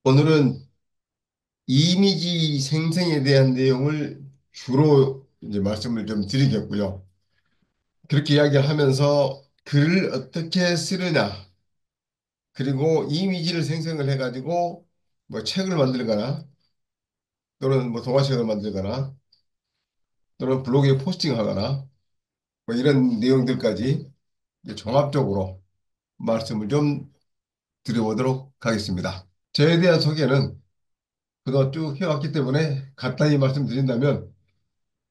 오늘은 이미지 생성에 대한 내용을 주로 이제 말씀을 좀 드리겠고요. 그렇게 이야기를 하면서 글을 어떻게 쓰느냐, 그리고 이미지를 생성을 해가지고 뭐 책을 만들거나 또는 뭐 동화책을 만들거나 또는 블로그에 포스팅하거나 뭐 이런 내용들까지 이제 종합적으로 말씀을 좀 드려보도록 하겠습니다. 저에 대한 소개는 그동안 쭉 해왔기 때문에 간단히 말씀드린다면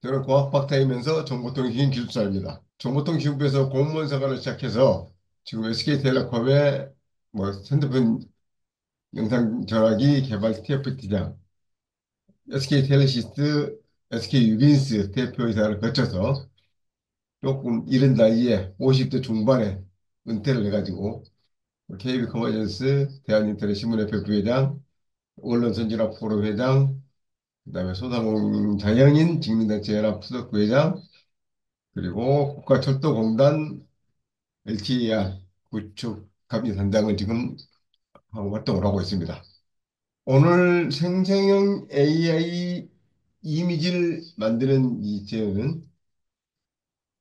저는 공학박사이면서 정보통신 기술사입니다. 정보통신부에서 공무원 생활을 시작해서 지금 SK텔레콤의 뭐 핸드폰 영상 전화기 개발 TFT장, SK텔레시스, SK유빈스 대표이사를 거쳐서 조금 이른 나이에 50대 중반에 은퇴를 해가지고 KB커머전스, 대한인터넷 신문협회 부회장, 언론선진학 포럼 회장, 그다음에 소상공인 직능단체연합 수석부회장, 그리고 국가철도공단 LTER 구축 감리단장을 지금 하고 활동을 하고 있습니다. 오늘 생성형 AI 이미지를 만드는 이 제어는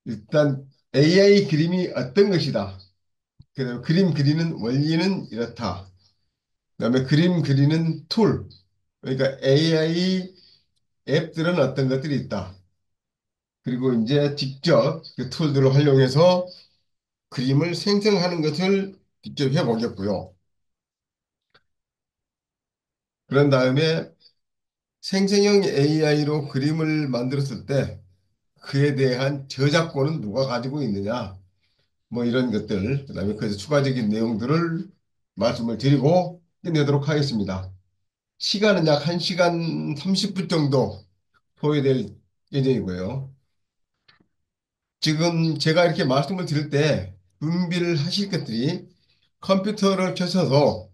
일단 AI 그림이 어떤 것이다. 그다음에 그림 그리는 원리는 이렇다. 그다음에 그림 그리는 툴, 그러니까 AI 앱들은 어떤 것들이 있다. 그리고 이제 직접 그 툴들을 활용해서 그림을 생성하는 것을 직접 해보겠고요. 그런 다음에 생성형 AI로 그림을 만들었을 때 그에 대한 저작권은 누가 가지고 있느냐, 뭐 이런 것들, 그다음에 그래서 추가적인 내용들을 말씀을 드리고 끝내도록 하겠습니다. 시간은 약 1시간 30분 정도 소요될 예정이고요. 지금 제가 이렇게 말씀을 드릴 때 준비를 하실 것들이 컴퓨터를 켜셔서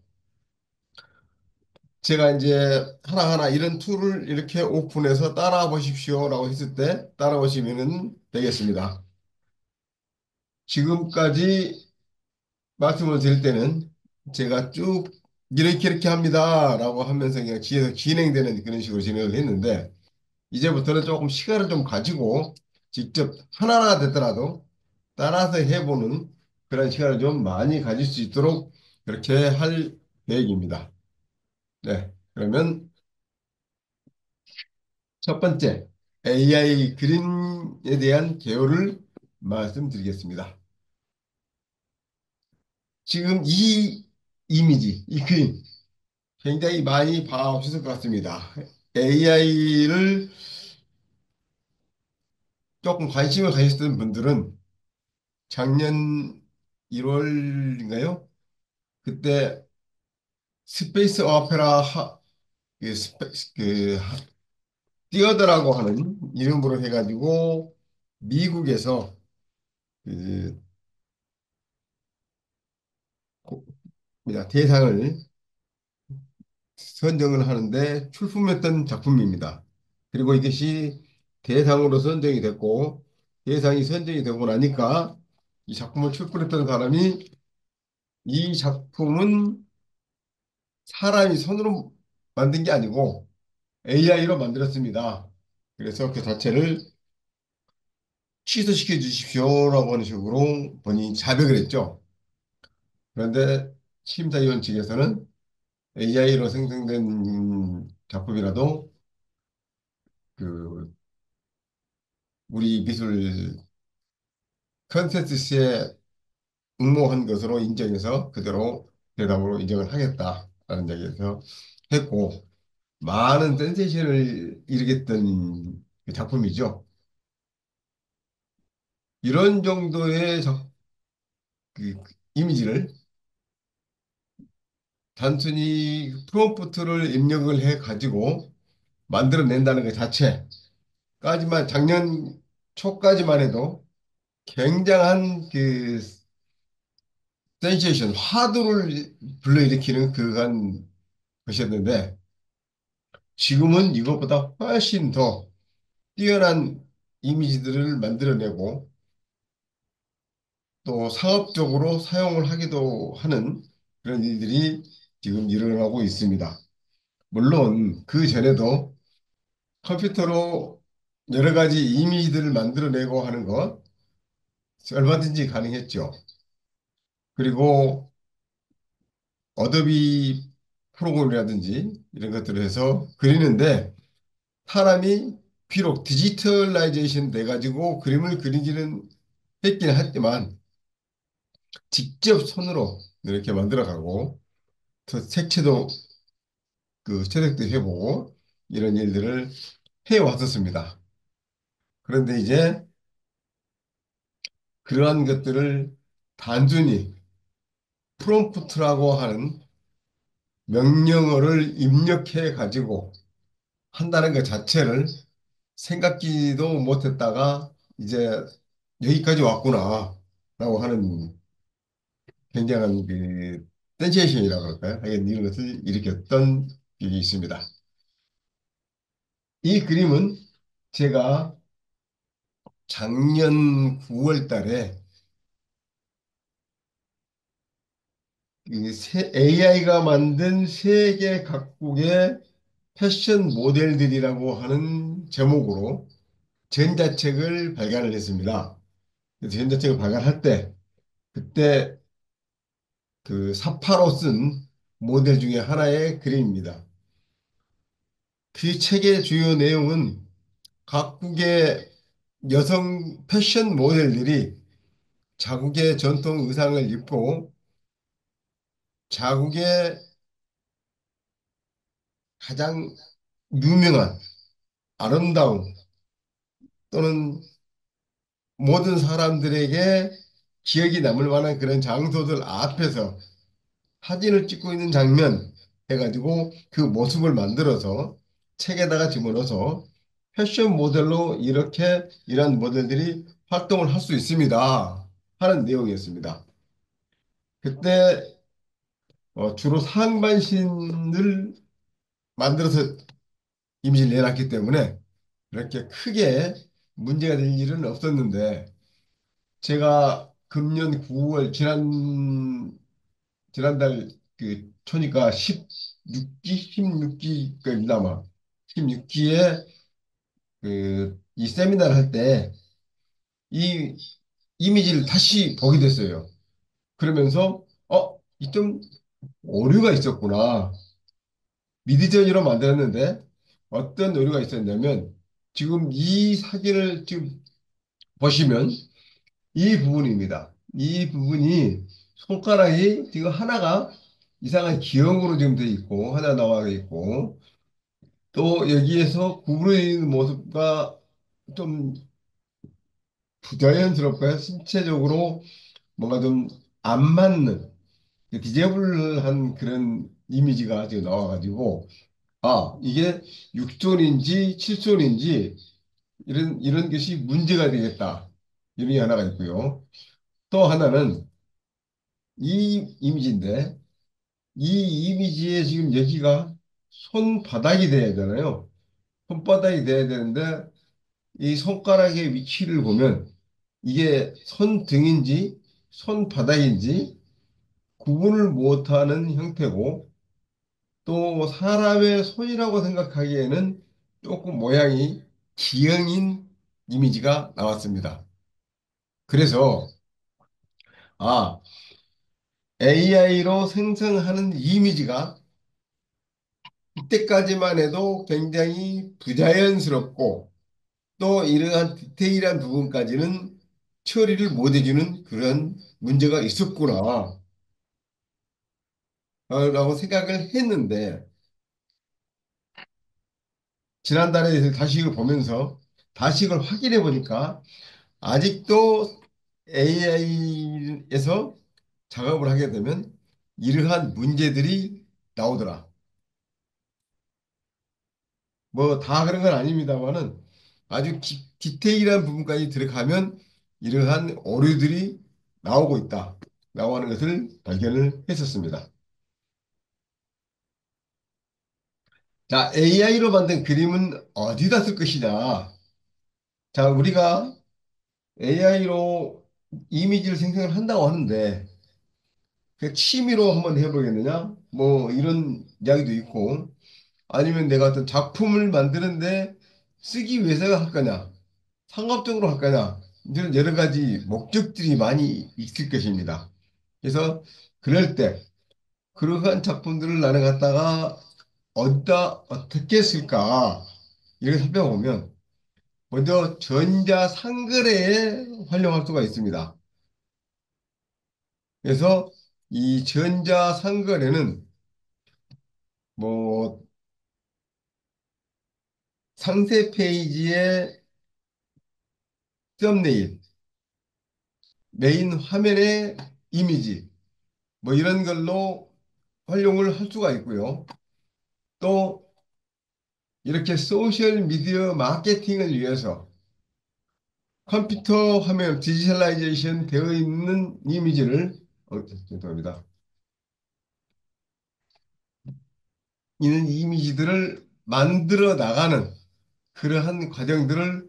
제가 이제 하나하나 이런 툴을 이렇게 오픈해서 따라 보십시오라고 했을 때 따라 보시면 되겠습니다. 지금까지 말씀을 드릴 때는 제가 쭉 이렇게 합니다라고 하면서 그냥 뒤에서 진행되는 그런 식으로 진행을 했는데 이제부터는 조금 시간을 좀 가지고 직접 하나하나 되더라도 따라서 해보는 그런 시간을 좀 많이 가질 수 있도록 그렇게 할 계획입니다. 네. 그러면 첫 번째, AI 그림에 대한 개요를 말씀드리겠습니다. 지금 이 이미지, 이 그림 굉장히 많이 봐오셨을 것 같습니다. AI를 조금 관심을 가졌던 분들은 작년 1월인가요? 그때 스페이스 오페라 그, 띄어드라고 하는 이름으로 해가지고 미국에서 그 뭐냐, 대상을 선정을 하는데 출품했던 작품입니다. 그리고 이것이 대상으로 선정이 됐고 대상이 선정이 되고 나니까 이 작품을 출품했던 사람이 이 작품은 사람이 손으로 만든 게 아니고 AI로 만들었습니다. 그래서 그 자체를 취소시켜 주십시오라고 하는 식으로 본인이 자백을 했죠. 그런데 심사위원 측에서는 AI로 생성된 작품이라도 그 우리 미술 컨센서스에 응모한 것으로 인정해서 그대로 대상으로 인정을 하겠다라는 얘기에서 했고 많은 센세이션을 일으켰던 그 작품이죠. 이런 정도의 그 이미지를 단순히 프롬프트를 입력을 해 가지고 만들어낸다는 것 자체까지만 작년 초까지만 해도 굉장한 그 센세이션, 화두를 불러일으키는 그간 것이었는데 지금은 이것보다 훨씬 더 뛰어난 이미지들을 만들어내고 또 상업적으로 사용을 하기도 하는 그런 일들이 지금 일어나고 있습니다. 물론 그 전에도 컴퓨터로 여러 가지 이미지들을 만들어내고 하는 것 얼마든지 가능했죠. 그리고 어도비 프로그램이라든지 이런 것들을 해서 그리는데 사람이 비록 디지털라이제이션 돼가지고 그림을 그리기는 했긴 했지만 직접 손으로 이렇게 만들어가고 또 색채도 채색도 해보고 이런 일들을 해왔었습니다. 그런데 이제 그러한 것들을 단순히 프롬프트라고 하는 명령어를 입력해 가지고 한다는 것 자체를 생각지도 못했다가 이제 여기까지 왔구나 라고 하는 굉장한 센세이션이라고 할까요? 하여간 이런 것을 일으켰던 기억이 있습니다. 이 그림은 제가 작년 9월 달에 AI가 만든 세계 각국의 패션 모델들이라고 하는 제목으로 전자책을 발간을 했습니다. 그래서 전자책을 발간할 때 그때 사파로 쓴 모델 중에 하나의 그림입니다. 그 책의 주요 내용은 각국의 여성 패션 모델들이 자국의 전통 의상을 입고 자국의 가장 유명한 아름다운 또는 모든 사람들에게 기억이 남을 만한 그런 장소들 앞에서 사진을 찍고 있는 장면 해가지고 그 모습을 만들어서 책에다가 집어넣어서 패션 모델로 이렇게 이런 모델들이 활동을 할 수 있습니다 하는 내용이었습니다. 그때 주로 상반신을 만들어서 이미지를 내놨기 때문에 이렇게 크게 문제가 될 일은 없었는데 제가 금년 9월 지난달 초니까 16기 16기까지 아마 16기에 이 세미나를 할 때 이 이미지를 다시 보게 됐어요. 그러면서 이좀 오류가 있었구나. 미드전이로 만들었는데 어떤 오류가 있었냐면 지금 이 사진을 지금 보시면 이 부분입니다. 이 부분이 손가락이 지금 하나가 이상한 기형으로 지금 돼 있고 하나 나와 있고 또 여기에서 구부러 있는 모습과 좀 부자연스럽고요. 신체적으로 뭔가 좀 안 맞는 디제블한 그런 이미지가 지금 나와가지고 이게 6존인지 7존인지 이런 것이 문제가 되겠다. 이런 게 하나가 있고요. 또 하나는 이 이미지인데 이 이미지에 지금 여기가 손바닥이 돼야 되잖아요. 손바닥이 돼야 되는데 이 손가락의 위치를 보면 이게 손등인지 손바닥인지 구분을 못하는 형태고 또 사람의 손이라고 생각하기에는 조금 모양이 기형인 이미지가 나왔습니다. 그래서 아, AI로 생성하는 이미지가 이때까지만 해도 굉장히 부자연스럽고 또 이러한 디테일한 부분까지는 처리를 못 해주는 그런 문제가 있었구나 라고 생각을 했는데 지난달에 다시 이걸 보면서 다시 이걸 확인해 보니까 아직도 AI에서 작업을 하게 되면 이러한 문제들이 나오더라. 뭐 다 그런 건 아닙니다만은 아주 디테일한 부분까지 들어가면 이러한 오류들이 나오고 있다. 나오는 것을 발견을 했었습니다. 자, AI로 만든 그림은 어디다 쓸 것이냐? 자, 우리가 AI로 이미지를 생성을 한다고 하는데 그 취미로 한번 해보겠느냐? 뭐 이런 이야기도 있고 아니면 내가 어떤 작품을 만드는데 쓰기 위해서 할 거냐, 상업적으로 할 거냐, 이런 여러 가지 목적들이 많이 있을 것입니다. 그래서 그럴 때 그러한 작품들을 나는 갖다가 어디다 어떻게 쓸까 이렇게 살펴보면 먼저 전자상거래에 활용할 수가 있습니다. 그래서 이 전자상거래는 뭐 상세 페이지의 썸네일, 메인 화면의 이미지 뭐 이런 걸로 활용을 할 수가 있고요. 또 이렇게 소셜 미디어 마케팅을 위해서 컴퓨터 화면 디지털라이제이션 되어 있는 이미지를 죄송합니다. 이는 이미지들을 만들어 나가는 그러한 과정들을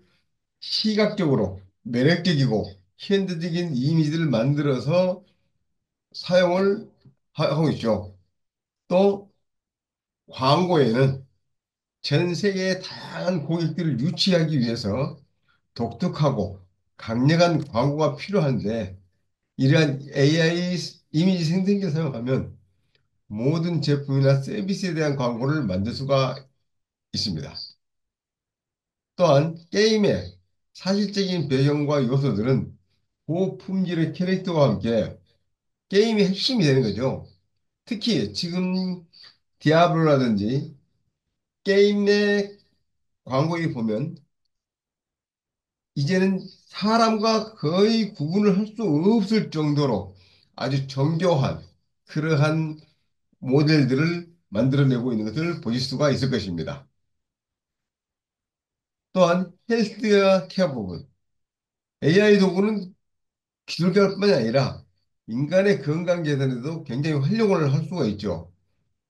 시각적으로 매력적이고 현대적인 이미지를 만들어서 사용을 하고 있죠. 또 광고에는 전 세계의 다양한 고객들을 유치하기 위해서 독특하고 강력한 광고가 필요한데 이러한 AI 이미지 생성기를 사용하면 모든 제품이나 서비스에 대한 광고를 만들 수가 있습니다. 또한 게임의 사실적인 배경과 요소들은 고품질의 캐릭터와 함께 게임의 핵심이 되는 거죠. 특히 지금 디아블로라든지 게임 내 광고에 보면 이제는 사람과 거의 구분을 할 수 없을 정도로 아주 정교한 그러한 모델들을 만들어내고 있는 것을 보실 수가 있을 것입니다. 또한 헬스케어 케어 부분. AI 도구는 기술개발뿐만이 아니라 인간의 건강 개선에도 굉장히 활용을 할 수가 있죠.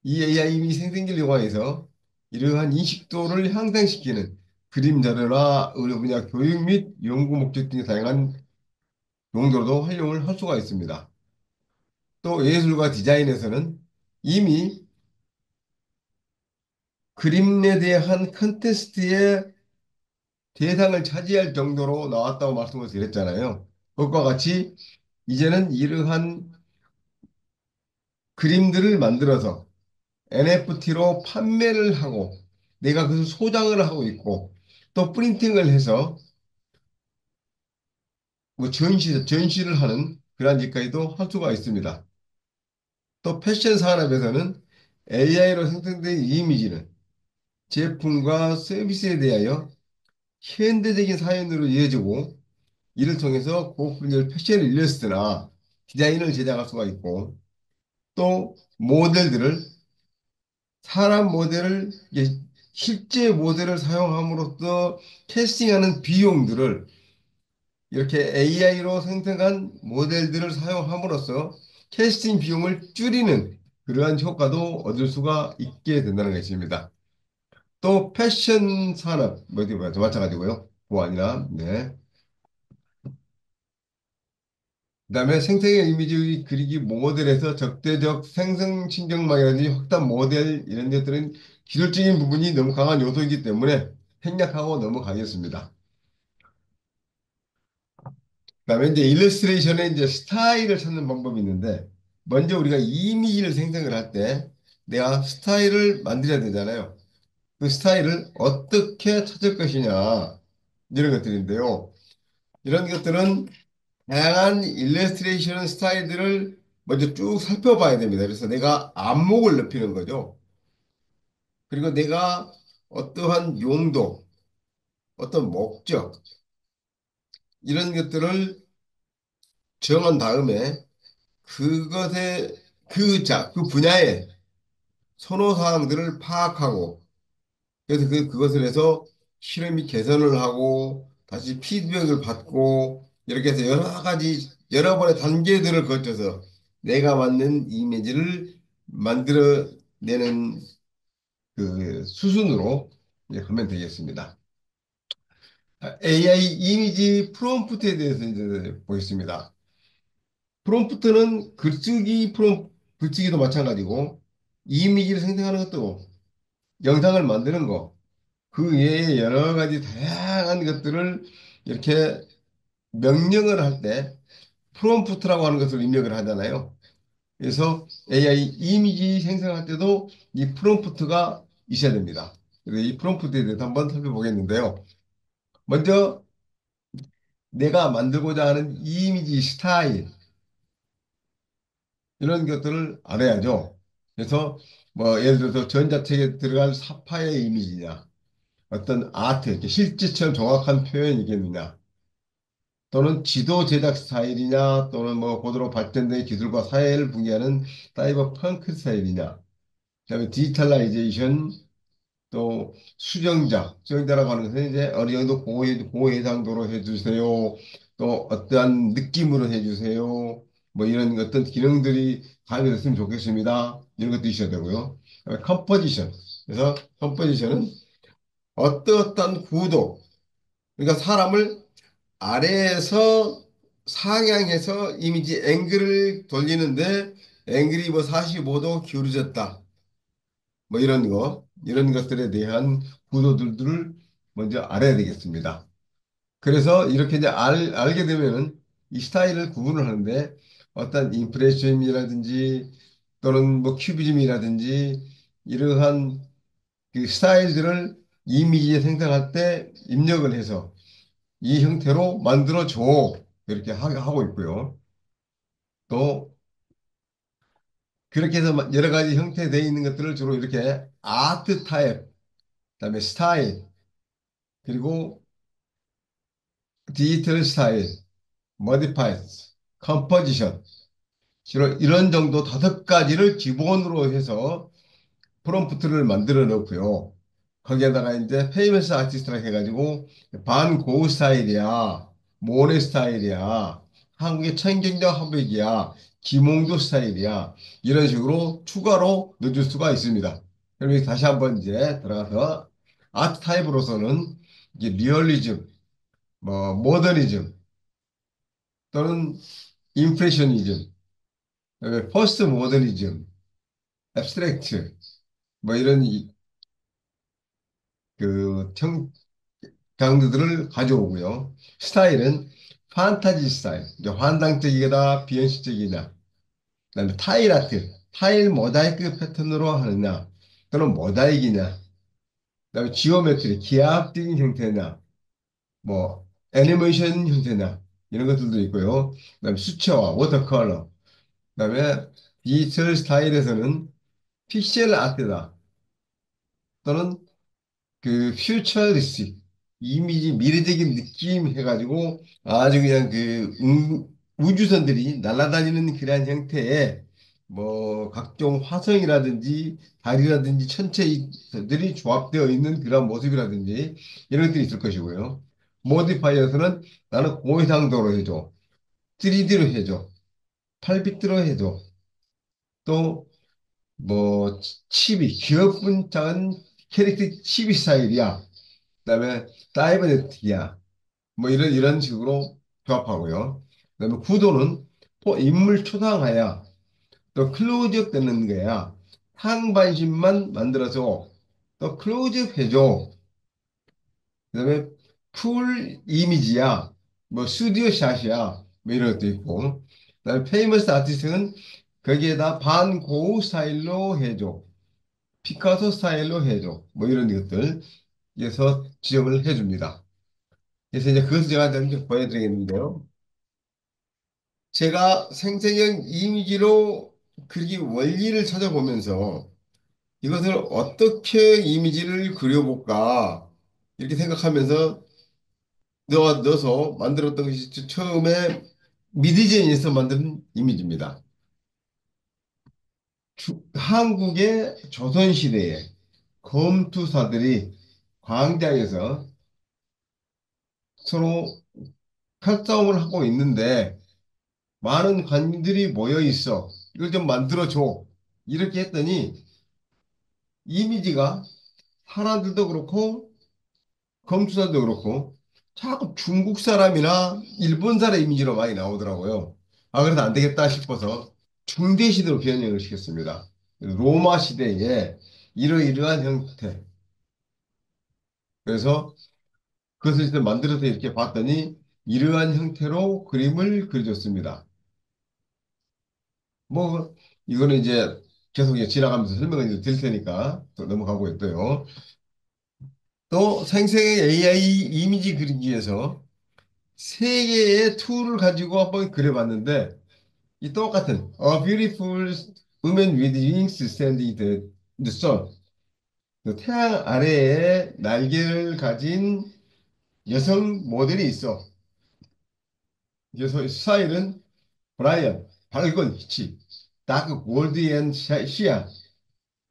이 AI 생성기를 이용해서 이러한 인식도를 향상시키는 그림 자료나 의료 분야 교육 및 연구 목적 등의 다양한 용도로도 활용을 할 수가 있습니다. 또 예술과 디자인에서는 이미 그림에 대한 컨테스트의 대상을 차지할 정도로 나왔다고 말씀을 드렸잖아요. 그것과 같이 이제는 이러한 그림들을 만들어서 NFT로 판매를 하고 내가 그것을 소장을 하고 있고 또 프린팅을 해서 뭐 전시를 하는 그러한 일까지도 할 수가 있습니다. 또 패션 산업에서는 AI로 생성된 이미지는 제품과 서비스에 대하여 현대적인 사연으로 이어지고 이를 통해서 고품질 패션 일러스트나 디자인을 제작할 수가 있고 또 모델들을 사람 모델을 실제 모델을 사용함으로써 캐스팅하는 비용들을 이렇게 AI로 생성한 모델들을 사용함으로써 캐스팅 비용을 줄이는 그러한 효과도 얻을 수가 있게 된다는 것입니다. 또 패션 산업, 뭐, 어디 뭐, 마찬가지고요. 보안이나, 네. 그다음에 생成이미지 그리기 모델에서 적대적 생성 신경망이라든지 확단 모델 이런 것들은 기술적인 부분이 너무 강한 요소이기 때문에 생략하고 넘어가겠습니다. 그다음에 이제 일러스트레이션에 이제 스타일을 찾는 방법이 있는데 먼저 우리가 이미지를 생성을 할 때 내가 스타일을 만들어야 되잖아요. 그 스타일을 어떻게 찾을 것이냐 이런 것들인데요. 이런 것들은 다양한 일러스트레이션 스타일들을 먼저 쭉 살펴봐야 됩니다. 그래서 내가 안목을 넓히는 거죠. 그리고 내가 어떠한 용도, 어떤 목적, 이런 것들을 정한 다음에 그것의 그 분야의 선호사항들을 파악하고 그래서 그것을 해서 실험 및 개선을 하고 다시 피드백을 받고 이렇게 해서 여러 가지 여러 번의 단계들을 거쳐서 내가 맞는 이미지를 만들어내는 그 수순으로 이제 가면 되겠습니다. AI 이미지 프롬프트에 대해서 이제 보겠습니다. 프롬프트는 글쓰기도 마찬가지고 이미지를 생성하는 것도 영상을 만드는 거, 그 외에 여러 가지 다양한 것들을 이렇게 명령을 할 때 프롬프트라고 하는 것을 입력을 하잖아요. 그래서 AI 이미지 생성할 때도 이 프롬프트가 있어야 됩니다. 그래서 이 프롬프트에 대해서 한번 살펴보겠는데요. 먼저 내가 만들고자 하는 이미지 스타일, 이런 것들을 알아야죠. 그래서 뭐 예를 들어서 전자책에 들어간 사파의 이미지냐, 어떤 아트, 이렇게 실제처럼 정확한 표현이겠느냐, 또는 지도 제작 스타일이냐, 또는 뭐 고도로 발전된 기술과 사회를 붕괴하는 사이버 펑크 스타일이냐, 그다음에 디지털라이제이션, 또 수정자라고 하는 것은 이제 어느 정도 고해상도로 해주세요. 또 어떠한 느낌으로 해주세요. 뭐 이런 어떤 기능들이 가미됐으면 좋겠습니다. 이런 것도 있어야 되고요. 그다음에 컴포지션. 그래서 컴포지션은 어떠한 구도, 그러니까 사람을 아래에서 상향해서 이미지 앵글을 돌리는데 앵글이 뭐 45도 기울어졌다. 뭐 이런 거, 이런 것들에 대한 구도들을 먼저 알아야 되겠습니다. 그래서 이렇게 이제 알게 되면은 이 스타일을 구분을 하는데 어떤 임프레시즘이라든지 또는 뭐 큐비즘이라든지 이러한 그 스타일들을 이미지에 생성할 때 입력을 해서 이 형태로 만들어 줘. 이렇게 하고 있고요. 또 그렇게 해서 여러 가지 형태되어 있는 것들을 주로 이렇게 아트 타입, 그다음에 스타일, 그리고 디지털 스타일, 모디파이스, 컴포지션, 주로 이런 정도 5가지를 기본으로 해서 프롬프트를 만들어 놓고요. 거기에다가 이제 페이머스 아티스트라 해가지고 반고우 스타일이야, 모네 스타일이야, 한국의 천경적 화백이야, 김홍도 스타일이야, 이런 식으로 추가로 넣어줄 수가 있습니다. 그럼 여기 다시 한번 이제 들어가서 아트 타입으로서는 이게 리얼리즘, 뭐 모더니즘, 또는 임프레셔니즘, 포스트 모더니즘, 앱스트랙트, 뭐 이런 그 장르들을 가져오고요. 스타일은 판타지 스타일, 이제 환상적이다, 비현실적이냐, 그다음에 타일 아트, 타일 모자이크 패턴으로 하느냐, 또는 모자이크냐, 그다음에 지오메트리, 기하학적인 형태냐, 뭐 애니메이션 형태냐, 이런 것들도 있고요. 그다음에 수채화, 워터컬러, 그다음에 디지털 스타일에서는 픽셀 아트다. 또는 그 퓨처리스틱 이미지 미래적인 느낌 해가지고 아주 그냥 그 우주선들이 날아다니는 그러한 형태의 뭐 각종 화성이라든지 달이라든지 천체들이 조합되어 있는 그런 모습이라든지 이런 것들이 있을 것이고요. 모디파이어서는 나는 고해상도로 해줘. 3D로 해줘. 8비트로 해줘. 또 뭐 칩이 귀엽은 작은 캐릭터 칩이 스타일이야. 그다음에 사이버네틱이야. 뭐 이런 식으로 조합하고요. 그다음에 구도는 인물 초상화야. 또 클로즈업 되는 거야. 상반신만 만들어서 또 클로즈업 해줘. 그다음에 풀 이미지야. 뭐 스튜디오 샷이야. 뭐 이런 것도 있고. 그다음에 페이머스 아티스트는 거기에다 반고우 스타일로 해줘. 피카소 스타일로 해줘. 뭐 이런 것들. 그래서 지정을 해줍니다. 그래서 이제 그것을 제가 좀 보여드리겠는데요. 제가 생成이미지로 그리기 원리를 찾아보면서 이것을 어떻게 이미지를 그려볼까 이렇게 생각하면서 넣어서 만들었던 것이 처음에 미디제인에서 만든 이미지입니다. 한국의 조선시대에 검투사들이 광장에서 서로 칼싸움을 하고 있는데 많은 관민들이 모여 있어. 이걸 좀 만들어줘. 이렇게 했더니 이미지가 사람들도 그렇고 검투사도 그렇고 자꾸 중국 사람이나 일본 사람 이미지로 많이 나오더라고요. 아, 그래서 안 되겠다 싶어서 중대 시대로 변형을 시켰습니다. 로마 시대에 이러이러한 형태. 그래서 그것을 이제 만들어서 이렇게 봤더니 이러한 형태로 그림을 그려줬습니다. 뭐 이거는 이제 계속 이제 지나가면서 설명을 드릴 테니까 또 넘어가고 있고요. 또 생성의 AI 이미지 그리기에서 세 개의 툴을 가지고 한번 그려봤는데 이 똑같은 A beautiful woman with wings standing in the sun. 그 태양 아래에 날개를 가진 여성 모델이 있어. 그래서 스타일은 브라이언, 밝은 빛이, 다크 골드 앤 시아,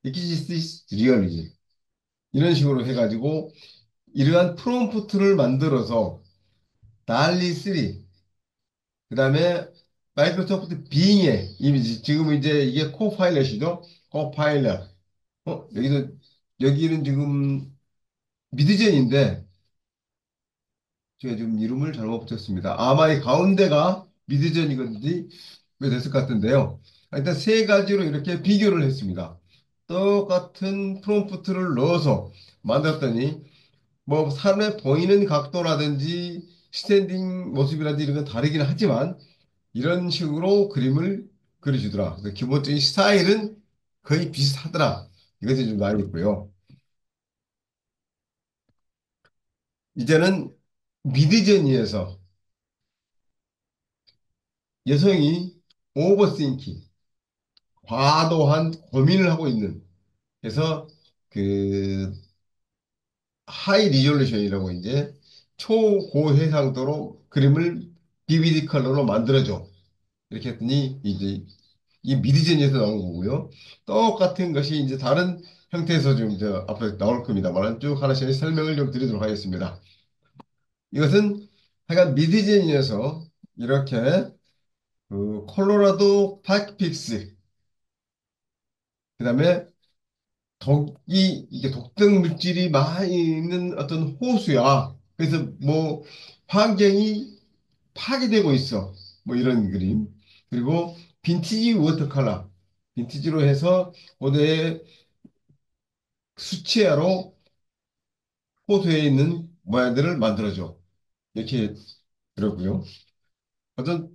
익시스티스 리얼리즘. 이런 식으로 해가지고 이러한 프롬프트를 만들어서 달리 3, 그 다음에 마이크로소프트 빙의 이미지, 지금 이제 이게 코파일럿이죠? 코파일럿. 여기서, 여기는 지금 미드젠인데, 제가 지금 이름을 잘못 붙였습니다. 아마 이 가운데가 미드젠이건지 왜 됐을 것 같은데요. 일단 세 가지로 이렇게 비교를 했습니다. 똑같은 프롬프트를 넣어서 만들었더니 뭐 사람의 보이는 각도라든지 스탠딩 모습이라든지 이런 건 다르긴 하지만 이런 식으로 그림을 그려주더라. 그래서 기본적인 스타일은 거의 비슷하더라. 이것이 좀 나와 있고요. 이제는 미드저니에서 여성이 오버싱킹, 과도한 고민을 하고 있는, 그래서 그 하이 리졸루션이라고 이제 초고해상도로 그림을 BBD 컬러로 만들어줘. 이렇게 했더니 이제 이 미디전에서 나온 거고요. 똑같은 것이 이제 다른 형태에서 좀 저 앞에 나올 겁니다만 쭉 하나씩 설명을 좀 드리도록 하겠습니다. 이것은 하여간 미디전에서 이렇게 그 콜로라도 파크픽스, 그다음에 독이 이게 독성 물질이 많이 있는 어떤 호수야. 그래서 뭐 환경이 파괴되고 있어. 뭐 이런 그림. 그리고 빈티지 워터컬러. 빈티지로 해서 고대 수채화로 호수에 있는 모양들을 만들어줘. 이렇게 들었고요. 어떤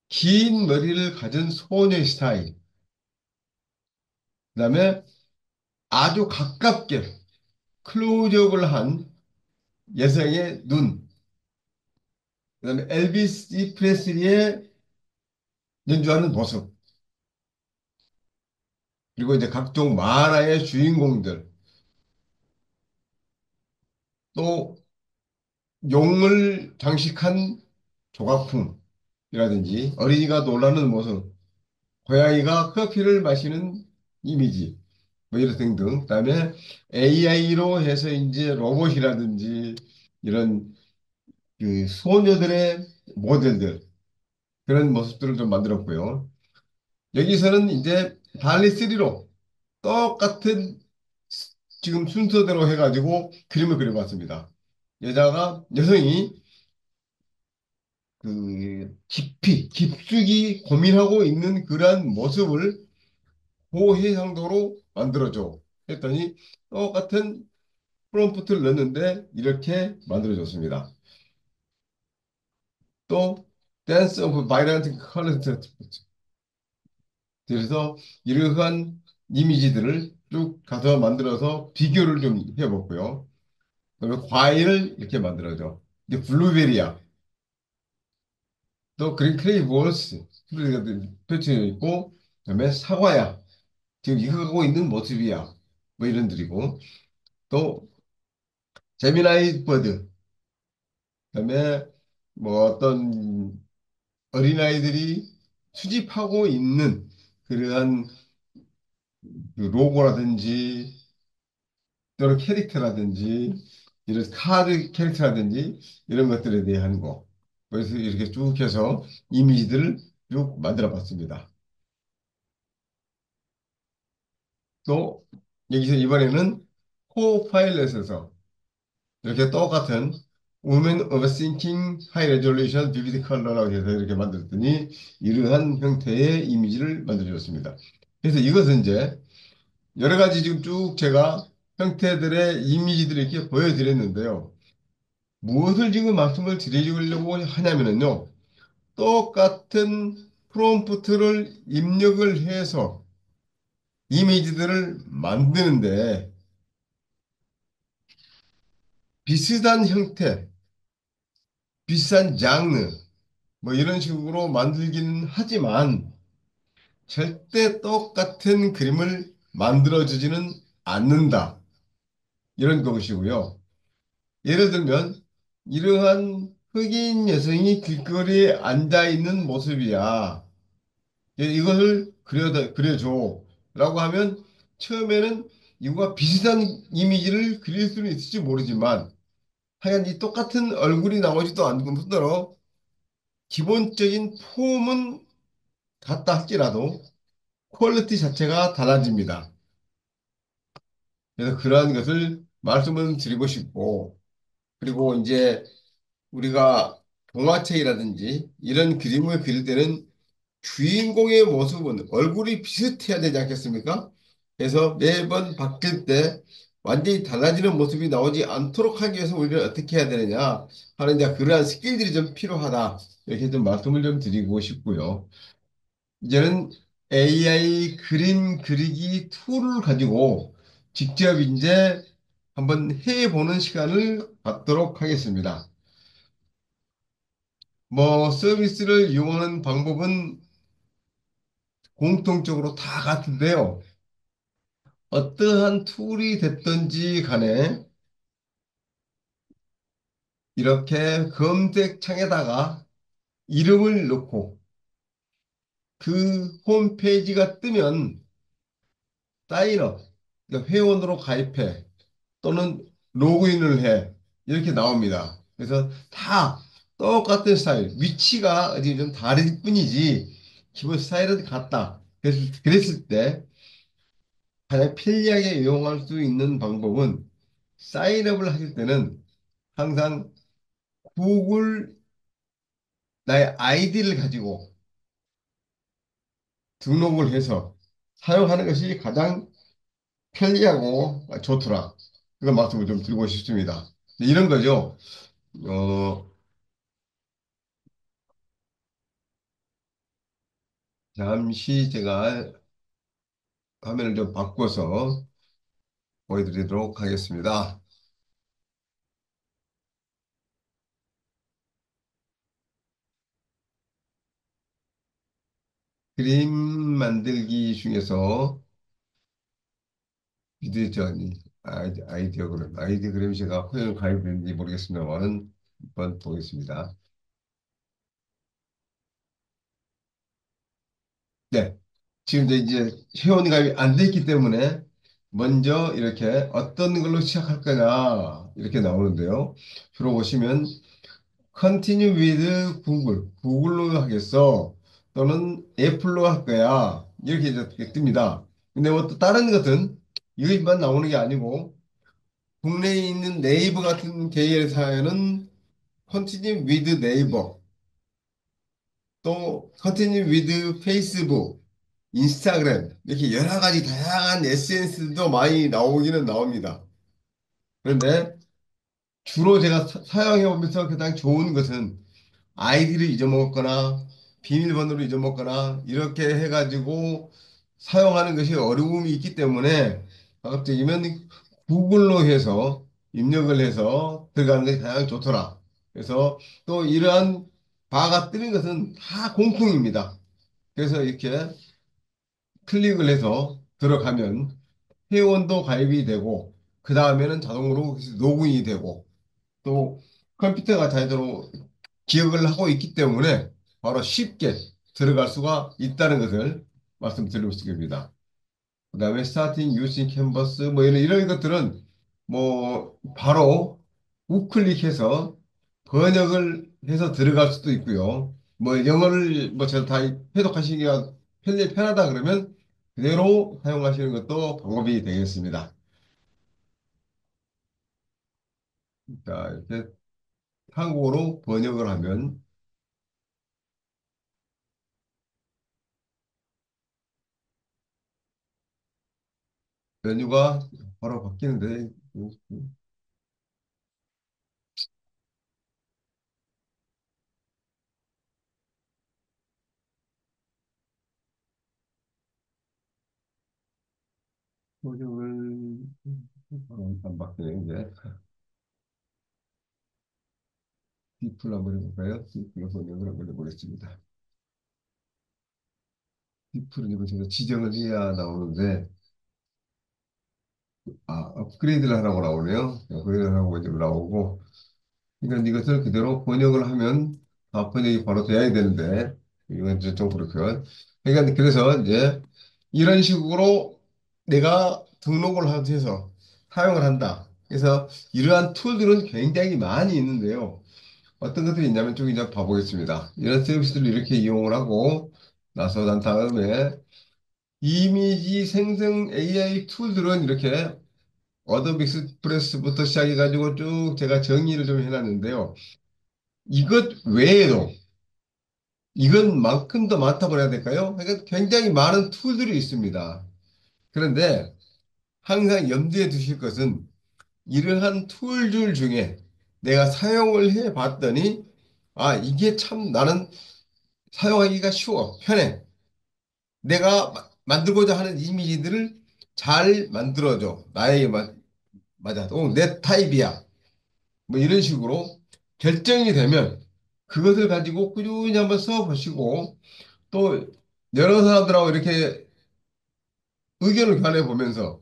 긴 머리를 가진 소녀의 스타일. 그다음에 아주 가깝게 클로즈업을 한 여성의 눈. 그다음에 엘비스 프레슬리의 연주하는 모습. 그리고 이제 각종 만화의 주인공들. 또 용을 장식한 조각품이라든지 어린이가 놀라는 모습, 고양이가 커피를 마시는 이미지, 뭐 이런 등등. 그다음에 AI로 해서 이제 로봇이라든지 이런 그 소녀들의 모델들 그런 모습들을 좀 만들었고요. 여기서는 이제 달리3로 똑같은 지금 순서대로 해가지고 그림을 그려봤습니다. 여성이 깊숙이 고민하고 있는 그러한 모습을 고해상도로 만들어줘. 했더니 똑같은 프롬프트를 넣었는데 이렇게 만들어줬습니다. 또, Dance of Violent Colors. 그래서 이러한 이미지들을 쭉 가서 만들어서 비교를 좀 해봤고요. 그다음에 과일을 이렇게 만들어줘. 이제 블루베리야. 또 그린 크레이볼스. 펼쳐져 있고, 그다음에 사과야. 지금 익어가고 있는 모습이야. 뭐 이런 들이고. 또 재미나이 버드. 그다음에 뭐 어떤 어린아이들이 수집하고 있는 그러한 그 로고라든지 또는 캐릭터라든지 이런 카드 캐릭터라든지 이런 것들에 대한 거. 그래서 이렇게 쭉 해서 이미지들을 쭉 만들어 봤습니다. 또 여기서 이번에는 코파일럿에서 이렇게 똑같은 Women Overthinking High Resolution Vivid Color라고 해서 이렇게 만들었더니 이러한 형태의 이미지를 만들어줬습니다. 그래서 이것은 이제 여러 가지 지금 쭉 제가 형태들의 이미지들을 이렇게 보여드렸는데요. 무엇을 지금 말씀을 드리려고 하냐면요. 똑같은 프롬프트를 입력을 해서 이미지들을 만드는데 비슷한 형태, 비슷한 장르, 뭐 이런 식으로 만들기는 하지만 절대 똑같은 그림을 만들어주지는 않는다. 이런 것이고요. 예를 들면 이러한 흑인 여성이 길거리에 앉아 있는 모습이야. 이것을 그려줘. 라고 하면 처음에는 이거와 비슷한 이미지를 그릴 수는 있을지 모르지만 하여간 이 똑같은 얼굴이 나오지도 않고 뿐더러 기본적인 폼은 같다 할지라도 퀄리티 자체가 달라집니다. 그래서 그러한 것을 말씀을 드리고 싶고 그리고 이제 우리가 동화책이라든지 이런 그림을 그릴 때는 주인공의 모습은 얼굴이 비슷해야 되지 않겠습니까? 그래서 매번 바뀔 때 완전히 달라지는 모습이 나오지 않도록 하기 위해서 우리는 어떻게 해야 되느냐 하는 이제 그러한 스킬들이 좀 필요하다. 이렇게 좀 말씀을 좀 드리고 싶고요. 이제는 AI 그림 그리기 툴을 가지고 직접 이제 한번 해보는 시간을 갖도록 하겠습니다. 뭐 서비스를 이용하는 방법은 공통적으로 다 같은데요. 어떠한 툴이 됐든지 간에 이렇게 검색창에다가 이름을 넣고 그 홈페이지가 뜨면 사인업, 그러니까 회원으로 가입해 또는 로그인을 해 이렇게 나옵니다. 그래서 다 똑같은 스타일, 위치가 어디 좀 다를 뿐이지 기본 스타일은 같다. 그랬을 때 가장 편리하게 이용할 수 있는 방법은 사인업을 하실 때는 항상 구글 나의 아이디를 가지고 등록을 해서 사용하는 것이 가장 편리하고 좋더라. 그런 말씀을 좀 드리고 싶습니다. 이런 거죠. 어, 잠시 제가 화면을 좀 바꿔서 보여드리도록 하겠습니다. 그림 만들기 중에서 아이디어 그램이 제가 호연 가입됐는지 모르겠습니다만 한번 보겠습니다. 네. 지금 이제 회원이 가입이 안 돼 있기 때문에 먼저 이렇게 어떤 걸로 시작할 거냐 이렇게 나오는데요. 주로 보시면 Continue with Google, 구글로 하겠어 또는 애플로 할 거야 이렇게 이제 뜹니다. 근데 뭐 또 다른 것은 이것만 나오는 게 아니고 국내에 있는 네이버 같은 계열사에는 Continue with 네이버 또 Continue with 페이스북 인스타그램 이렇게 여러 가지 다양한 SNS도 많이 나오기는 나옵니다. 그런데 주로 제가 사용해 보면서 가장 좋은 것은 아이디를 잊어먹거나 비밀번호를 잊어먹거나 이렇게 해가지고 사용하는 것이 어려움이 있기 때문에 가급적이면 구글로 해서 입력을 해서 들어가는 것이 가장 좋더라. 그래서 또 이러한 바가 뜨는 것은 다 공통입니다. 그래서 이렇게 클릭을 해서 들어가면 회원도 가입이 되고 그 다음에는 자동으로 로그인이 되고 또 컴퓨터가 자동으로 기억을 하고 있기 때문에 바로 쉽게 들어갈 수가 있다는 것을 말씀드리고 싶습니다. 그 다음에 스타팅 유싱 캔버스 뭐 이런 것들은 뭐 바로 우클릭해서 번역을 해서 들어갈 수도 있고요. 뭐 영어를 뭐 제가 다 해독하시기가 편하다 그러면 그대로 사용하시는 것도 방법이 되겠습니다. 자, 이렇게 한국어로 번역을 하면 메뉴가 바로 바뀌는데, 번역을, 안 바뀌네, 이제. 디플 한번 해볼까요? 디플 번역을 한번 해보겠습니다. 디플은 이거 제가 지정을 해야 나오는데, 업그레이드를 하라고 나오네요. 업그레이드를 하고 이제 나오고, 그러니까 이것을 그대로 번역을 하면 다 번역이 바로 돼야 되는데, 이건 좀 그렇고요. 그러니까 그래서 이제 이런 식으로 내가 등록을 해서 사용을 한다. 그래서 이러한 툴들은 굉장히 많이 있는데요. 어떤 것들이 있냐면 좀 이제 봐보겠습니다. 이런 서비스를 이렇게 이용을 하고 나서 난 다음에 이미지 생성 AI 툴들은 이렇게 어도비 익스프레스부터 시작해가지고 쭉 제가 정리를 좀 해놨는데요. 이것 외에도 이것만큼 더 많다고 해야 될까요? 그러니까 굉장히 많은 툴들이 있습니다. 그런데 항상 염두에 두실 것은 이러한 툴들 중에 내가 사용을 해 봤더니 이게 참 나는 사용하기가 쉬워, 편해. 내가 만들고자 하는 이미지들을 잘 만들어줘. 나에게 맞아. 내 타입이야. 뭐 이런 식으로 결정이 되면 그것을 가지고 꾸준히 한번 써보시고 또 여러 사람들하고 이렇게 의견을 교환해 보면서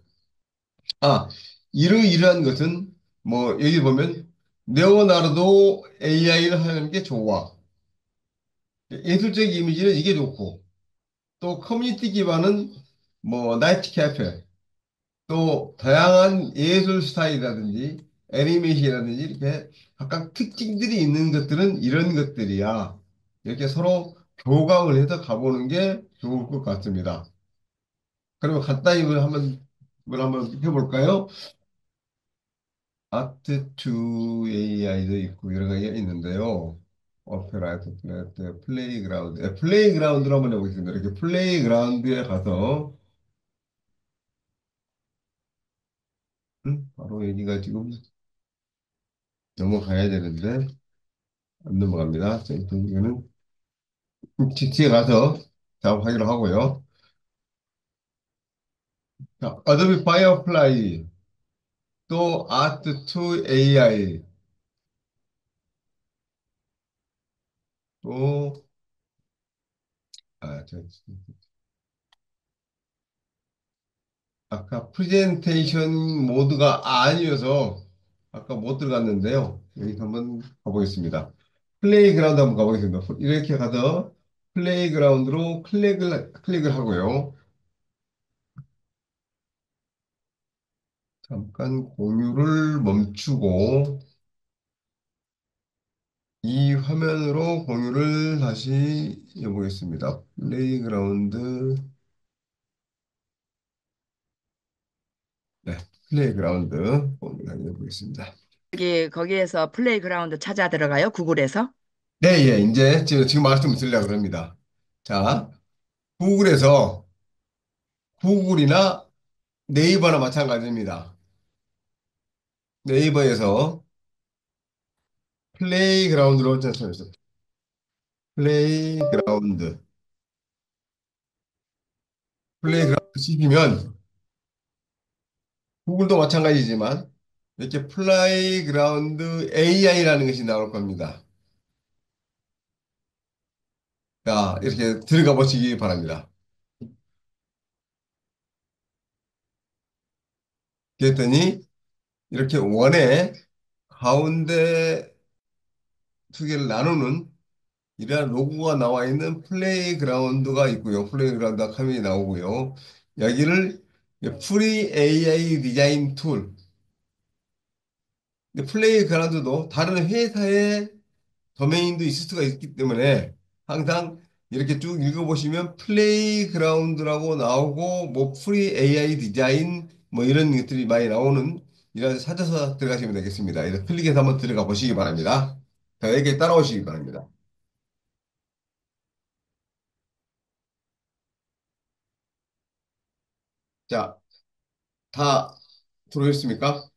아, 이러이러한 것은 뭐 여기 보면 레오나르도 AI를 하는 게 좋아. 예술적 이미지는 이게 좋고 또 커뮤니티 기반은 뭐 나이트 카페 또 다양한 예술 스타일이라든지 애니메이션이라든지 이렇게 각각 특징들이 있는 것들은 이런 것들이야. 이렇게 서로 교감을 해서 가보는 게 좋을 것 같습니다. 그러면 간단히 이걸 한번 해볼까요? 아트 투 AI도 있고 여러 가지가 있는데요. 오페라, 플레이그라운드. 플레이그라운드로 한번 해보겠습니다. 이렇게 플레이그라운드에 가서 바로 여기가 지금 넘어가야 되는데 안 넘어갑니다. 자, 이거는 뒤에 가서 작업하기로 하고요. 자, 어도비 파이어플라이 또 아트 투 AI 또 아, 저, 아까 프레젠테이션 모드가 아니어서 아까 못 들어갔는데요. 여기 한번 가보겠습니다. 플레이그라운드 한번 가보겠습니다. 이렇게 가서 플레이그라운드로 클릭을 하고요. 잠깐 공유를 멈추고 이 화면으로 공유를 다시 해보겠습니다. 플레이그라운드, 네, 플레이그라운드 공유를 해보겠습니다. 거기에서 플레이그라운드 찾아 들어가요? 구글에서? 네, 예, 이제 지금 말씀 드리려고 합니다. 자, 구글에서 구글이나 네이버나 마찬가지입니다. 네이버에서 플레이그라운드로 찾습니다. 플레이그라운드, 플레이그라운드 치시면 구글도 마찬가지지만 이렇게 플레이그라운드 AI라는 것이 나올 겁니다. 자, 이렇게 들어가 보시기 바랍니다. 그랬더니 이렇게 원에 가운데 두 개를 나누는 이러한 로고가 나와 있는 플레이그라운드가 있고요. 플레이그라운드 화면이 나오고요. 여기를 프리 AI 디자인 툴, 플레이그라운드도 다른 회사의 도메인도 있을 수가 있기 때문에 항상 이렇게 쭉 읽어보시면 플레이그라운드라고 나오고 뭐 프리 AI 디자인 뭐 이런 것들이 많이 나오는 이런 찾아서 들어가시면 되겠습니다. 이렇게 클릭해서 한번 들어가 보시기 바랍니다. 저에게 따라오시기 바랍니다. 자, 다 들어오셨습니까?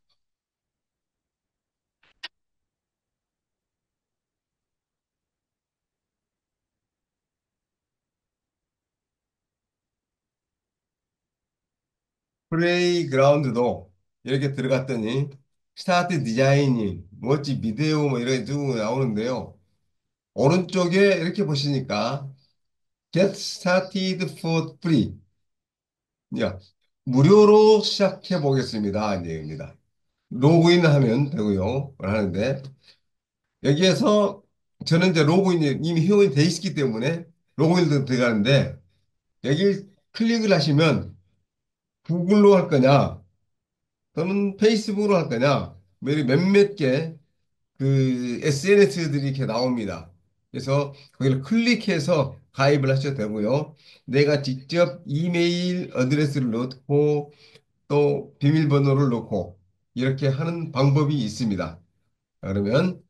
플레이그라운드도 이렇게 들어갔더니 스타트 디자이닝, 멋지 비디오 뭐 이런 쭉 나오는데요. 오른쪽에 이렇게 보시니까 Get started for free. 야, 무료로 시작해 보겠습니다. 이제입니다. 로그인 하면 되고요. 하는데 여기에서 저는 이제 로그인이 이미 회원이 돼 있기 때문에 로그인 들어가는데 여기 클릭을 하시면 구글로 할 거냐 또는 페이스북으로 할 거냐 뭐 이렇게 몇몇 개 그 SNS들이 이렇게 나옵니다. 그래서 거기를 클릭해서 가입을 하셔도 되고요. 내가 직접 이메일 어드레스를 넣고 또 비밀번호를 넣고 이렇게 하는 방법이 있습니다. 그러면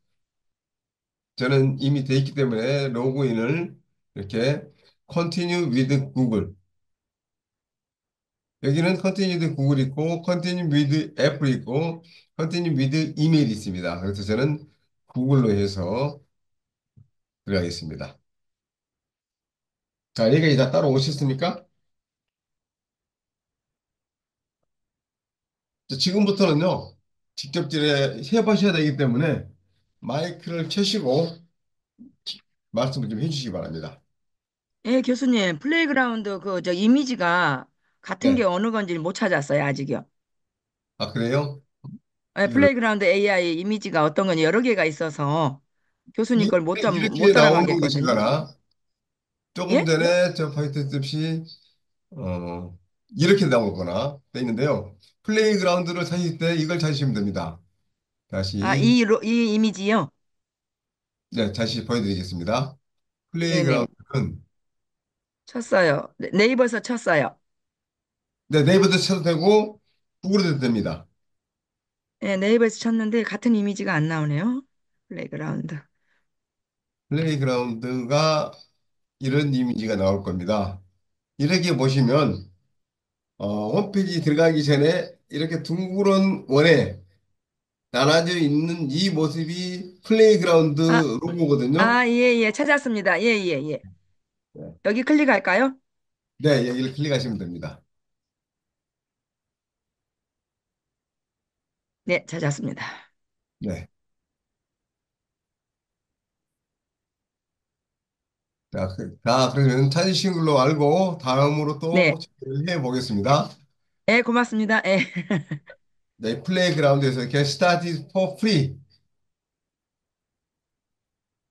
저는 이미 돼 있기 때문에 로그인을 이렇게 Continue with Google. 여기는 Continue with Google 있고 Continue with Apple 있고 Continue with 이메일 있습니다. 그래서 저는 구글로 해서 들어가겠습니다. 자, 여기가 이제 따로 오셨습니까? 자, 지금부터는요, 직접 해보셔야 되기 때문에 마이크를 켜시고 말씀을 좀 해주시기 바랍니다. 예, 교수님, 플레이그라운드 저 이미지가 같은 게 네. 어느 건지 못 찾았어요, 아직요. 아, 그래요? 예, 이걸, 플레이그라운드 AI 이미지가 어떤 건지 여러 개가 있어서 교수님 걸 못 이렇게 나오는 따라가겠거든요. 것인가나, 조금 예? 전에 저 파이터 습시 이렇게 나오거나 돼 있는데요. 플레이그라운드를 찾을 때 이걸 찾으시면 됩니다. 아, 다시, 이 이미지요? 네, 다시 보여드리겠습니다. 네네. 플레이그라운드는, 쳤어요. 네이버에서 쳤어요. 네, 네이버도 쳐도 되고, 구글에도 됩니다. 예, 네이버에서 쳤는데 같은 이미지가 안 나오네요. 플레이그라운드. 플레이그라운드가 이런 이미지가 나올 겁니다. 이렇게 보시면 홈페이지 들어가기 전에 이렇게 둥그런 원에 나눠져 있는 이 모습이 플레이그라운드 아, 로고거든요. 예, 찾았습니다. 예, 예, 예. 네, 여기 클릭할까요? 네, 여기를 클릭하시면 됩니다. 네, 찾았습니다. 네. 자, 그러면 찾으신 걸로 알고 다음으로 또 네. 해 보겠습니다. 예, 고맙습니다. 예. 네, 플레이그라운드에서 Get Started for Free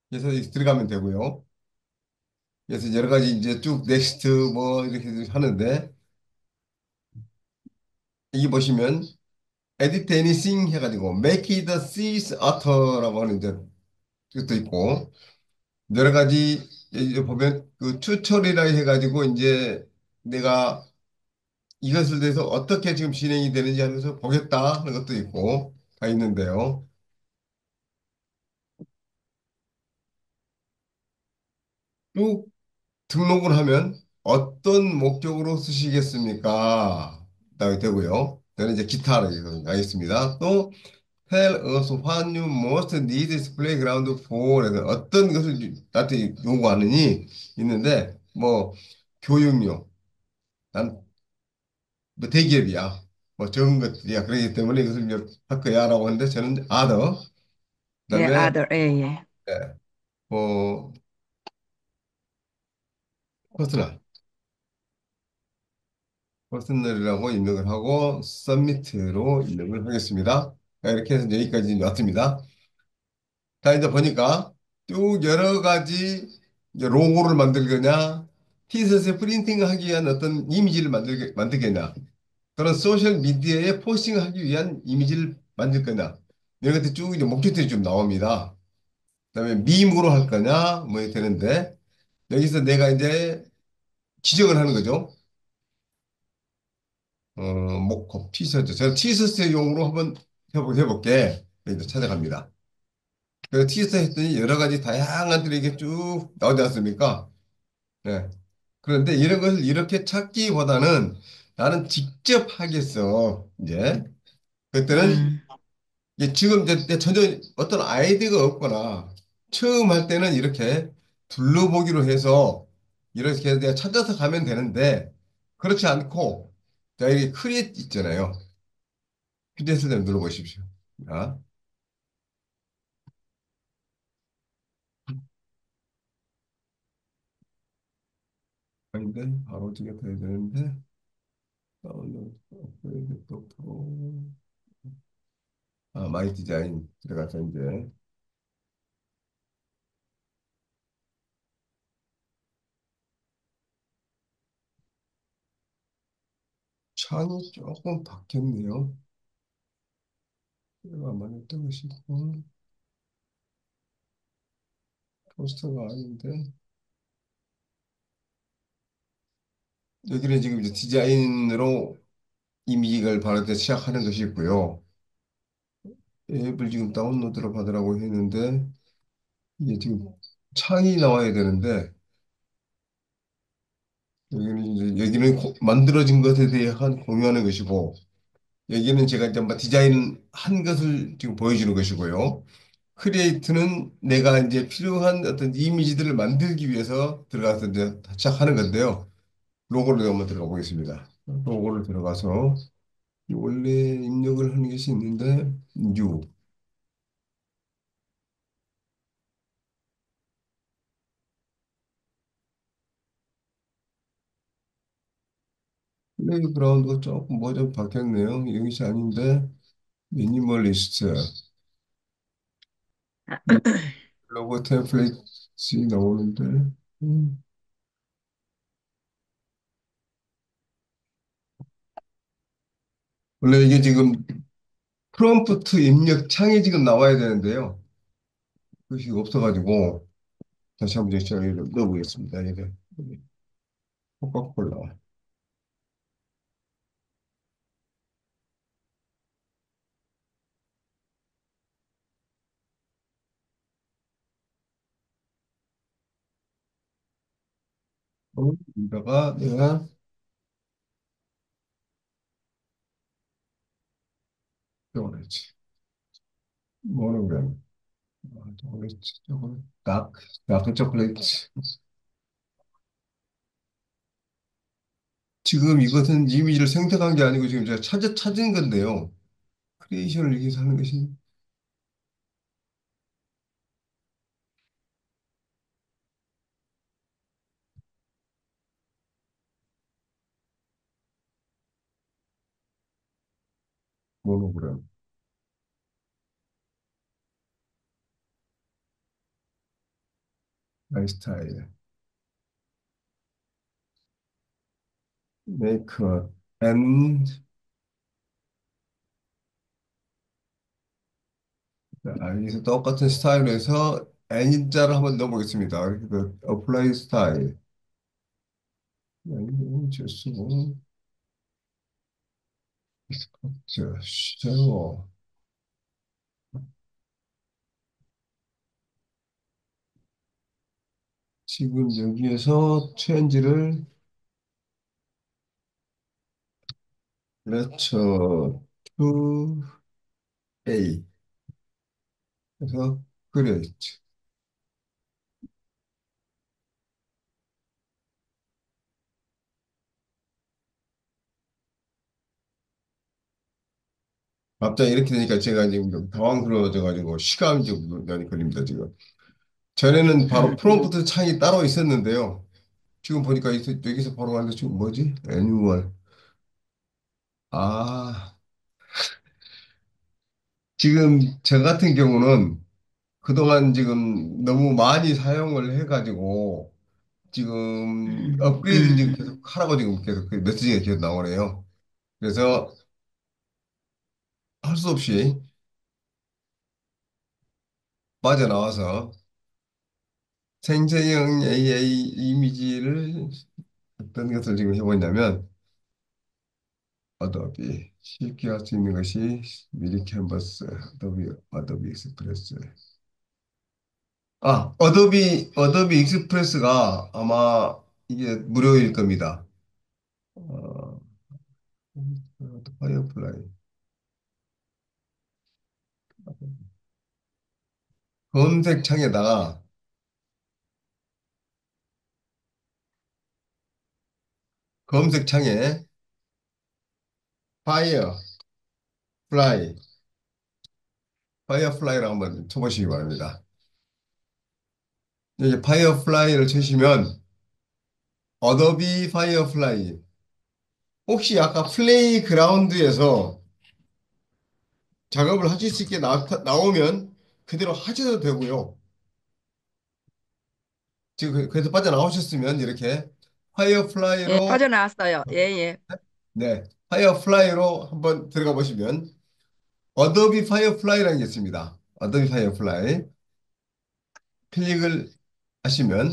그래서 들어가면 되고요. 그래서 여러 가지 이제 쭉 넥스트 뭐 이렇게 하는데 여기 보시면 edit anything 해가지고 make it a series author라고 하는 이제 것도 있고 여러 가지 이제 보면 그 튜토리얼이라 해가지고 이제 내가 이것을 대해서 어떻게 지금 진행이 되는지 하면서 보겠다 하는 것도 있고 다 있는데요. 쭉 등록을 하면 어떤 목적으로 쓰시겠습니까? 나 되고요. 저는 이제 기타를 하겠습니다. 또 Tell us what you most need this playground for. 그래서 어떤 것을 나한테 요구하느니 있는데, 뭐, 교육용, 난, 뭐, 대기업이야. 뭐, 적은 것들이야. 그렇기 때문에 이것을 할 거야. 라고 하는데, 저는 other. 그 예, 다음에, 아들, 예, 예. 뭐, 퍼스널. 퍼스널이라고 입력을 하고, submit로 입력을 하겠습니다. 자, 이렇게 해서 여기까지 왔습니다. 자, 이제 보니까 쭉 여러 가지 이제 로고를 만들거나 티셔츠에 프린팅 하기 위한 어떤 이미지를 만들겠냐 그런 소셜 미디어에 포스팅하기 위한 이미지를 만들 거냐 이런 것들 쭉 이제 목적들이 좀 나옵니다. 그다음에 밈으로 할 거냐 뭐 이렇게 되는데 여기서 내가 이제 지정을 하는 거죠. 티셔츠 제가 티셔츠용으로 한번 해볼게 이제 찾아갑니다. 그 티셔츠 했더니 여러 가지 다양한 들이 이게 쭉 나오지 않습니까? 네. 그런데 이런 것을 이렇게 찾기보다는 나는 직접 하겠어. 이제 그때는 음, 이게 지금 이제 전혀 어떤 아이디어가 없거나 처음 할 때는 이렇게 둘러보기로 해서 이렇게 내가 찾아서 가면 되는데 그렇지 않고 자 여기 크리에이트 있잖아요. 크리에이트를 좀 눌러보십시오. 자, 아닌데 바로 저게 돼야 되는데 다운로드 업그레이드 또 프로 마이 디자인 들어가서 이제 창이 조금 바뀌었네요. 이거 아마 했던 것이고 포스터가 아닌데 여기는 지금 이제 디자인으로 이미지를 바를 때 시작하는 것이 있고요. 앱을 지금 다운로드로 받으라고 했는데 이게 지금 창이 나와야 되는데 여기는 만들어진 것에 대한 공유하는 것이고 여기는 제가 이제 뭐 디자인 한 것을 지금 보여주는 것이고요. 크리에이트는 내가 이제 필요한 어떤 이미지들을 만들기 위해서 들어가서 이제 시작하는 건데요. 로고를 한번 들어가 보겠습니다. 로고를 들어가서 원래 입력을 하는 것이 있는데 new 플레이그라운드가 조금 뭐 좀 바뀌었네요. 이것이 아닌데 미니멀리스트 로고 템플릿이 나오는데 음. 원래 이게 지금 프롬프트 입력 창이 지금 나와야 되는데요. 그것이 없어가지고 다시 한번 시작해 넣어보겠습니다. 이게 코카콜라 여기다가 내가 저거랬지 모노그램 저거랬지 저거 다크 초콜릿 지금 이것은 이미지를 생성한 게 아니고 지금 제가 찾은 건데요. 크리에이션을 위해서 하는 것이 모노그램, 마이 스타일, 메이커, 앤, 여기서 똑같은 스타일로 해서 N자를 한번 넣어보겠습니다. 그 어플라이 스타일. 쓰고, 쉐어. 지금 여기에서 체인지를 레처 to A 그래서 그레이트. 갑자기 이렇게 되니까 제가 지금 좀 당황스러워져가지고 시간이 좀 많이 걸립니다, 지금. 전에는 바로 프롬프트 창이 따로 있었는데요. 지금 보니까 여기서 바로 가는데 지금 뭐지? 애니멀. 아, 지금 저 같은 경우는 그동안 지금 너무 많이 사용을 해가지고 지금 업그레이드 지금 계속 하라고 지금 계속 그 메시지가 계속 나오네요. 그래서 할 수 없이 빠져나와서 생成형 AI 이미지를 어떤 것을 지금 해보냐면 어도비 쉽게 할 수 있는 것이 미리 캔버스, 어도비 익스프레스. 어도비 익스프레스가 아마 이게 무료일 겁니다. 어, 파이어플라이. 검색창에다가 검색창에 파이어플라이, 파이어플라이라고 한번 쳐보시기 바랍니다. 이제 파이어플라이를 치시면 어도비 파이어플라이. 혹시 아까 플레이그라운드에서 작업을 하실 수 있게 나오면 그대로 하셔도 되고요. 지금 그래서 빠져나오셨으면 이렇게 예, 파이어플라이로, 빠져나왔어요. 예, 예. 네, 파이어플라이로 한번 들어가 보시면 어도비 파이어플라이라는 게 있습니다. 어도비 파이어플라이 클릭을 하시면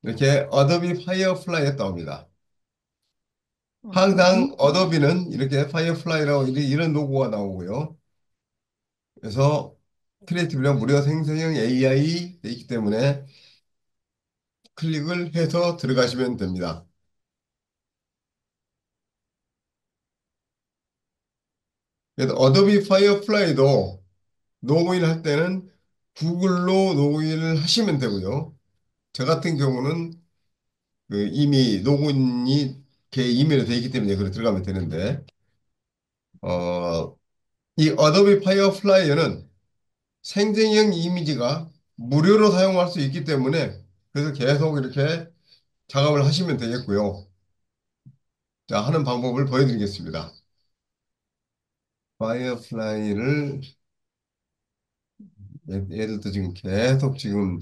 이렇게 어도비 파이어플라이에 나옵니다. 어도비. 항상 어도비는 이렇게 파이어플라이라고 이런 로고가 나오고요. 그래서 크리에이티브랑 무료 생성형 AI 돼 있기 때문에 클릭을 해서 들어가시면 됩니다. 그래서 어도비 파이어플라이도 로그인 할 때는 구글로 로그인을 하시면 되고요. 저 같은 경우는 그 이미 로그인이 제 이메일로 되어 있기 때문에 그걸 들어가면 되는데, 어, 이 어도비 파이어플라이어는 생성형 이미지가 무료로 사용할 수 있기 때문에 그래서 계속 이렇게 작업을 하시면 되겠고요. 자, 하는 방법을 보여드리겠습니다. 파이어플라이를 예를 들어 지금 계속 지금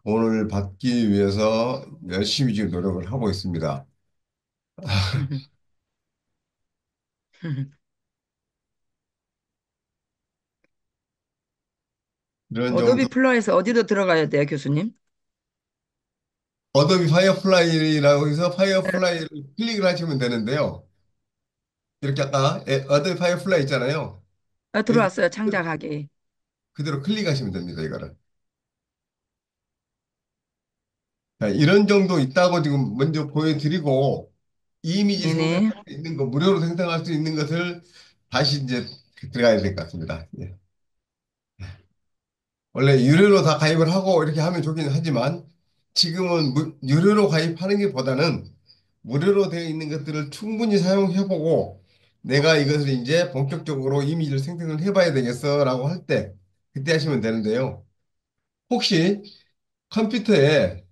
돈을 받기 위해서 열심히 지금 노력을 하고 있습니다. 이런 정도 어도비 플러에서 어디로 들어가야 돼요, 교수님? 어도비 파이어플라이라고 해서 네, 파이어플라이를 클릭을 하시면 되는데요. 이렇게 아까 어도비 파이어플라이 있잖아요. 여기 들어왔어요, 창작하기. 그대로 클릭하시면 됩니다. 이거를. 자, 이런 정도 있다고 지금 먼저 보여드리고 이미지 생성할 네네. 수 있는 거 무료로 생성할 수 있는 것을 다시 이제 들어가야 될 것 같습니다. 예. 원래 유료로 다 가입을 하고 이렇게 하면 좋긴 하지만 지금은 유료로 가입하는 것보다는 무료로 되어 있는 것들을 충분히 사용해보고 내가 이것을 이제 본격적으로 이미지를 생성을 해봐야 되겠어라고 할 때 그때 하시면 되는데요. 혹시 컴퓨터에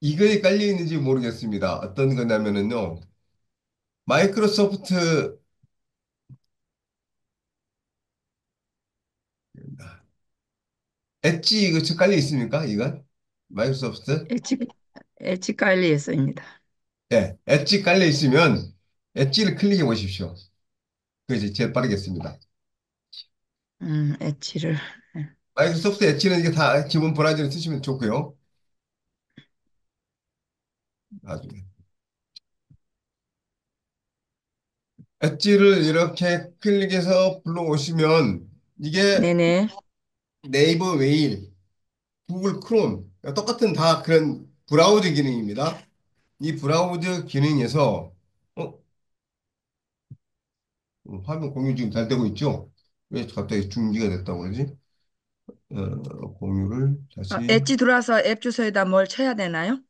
이거에 깔려 있는지 모르겠습니다. 어떤 거냐면은요. 마이크로소프트 엣지 이거 깔려 있습니까? 이건? 마이크로소프트? 엣지, 엣지 깔리에서입니다. 네. 엣지 깔려 있으면 엣지를 클릭해 보십시오. 그게 제일 빠르겠습니다. 엣지를. 예. 마이크로소프트 엣지는 이게 다 기본 브라우저를 쓰시면 좋고요. 나중에. 엣지를 이렇게 클릭해서 불러오시면 이게 네네. 네이버 메일, 구글 크롬 똑같은 다 그런 브라우저 기능입니다. 이 브라우저 기능에서 어? 화면 공유 지금 잘 되고 있죠? 왜 갑자기 중지가 됐다고 그러지? 공유를 다시 엣지 들어와서 앱 주소에다 뭘 쳐야 되나요?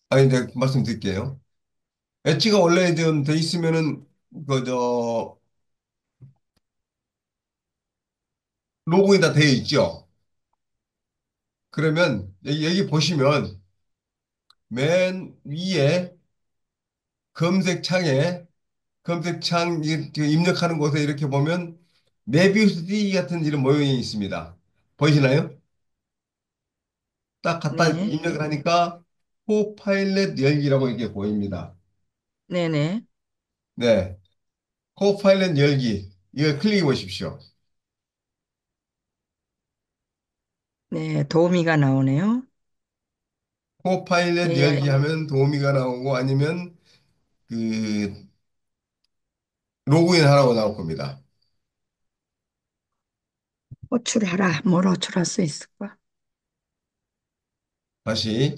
아니 내가 말씀드릴게요. 엣지가 원래 좀 돼 있으면은 그저 로그인 다 되어 있죠. 그러면 여기 보시면 맨 위에 검색창에 검색창 입력하는 곳에 이렇게 보면 메비우스 D 같은 이런 모형이 있습니다. 보이시나요? 딱 갖다 네. 입력을 하니까 코파일럿 열기라고 이렇게 보입니다. 네네. 네, 코파일럿 열기 이거 클릭해 보십시오. 네, 도우미가 나오네요. 코파일럿 열기 AI 하면 도우미가 나오고 아니면 그 로그인 하라고 나올 겁니다. 호출하라. 뭘 호출할 수 있을까? 다시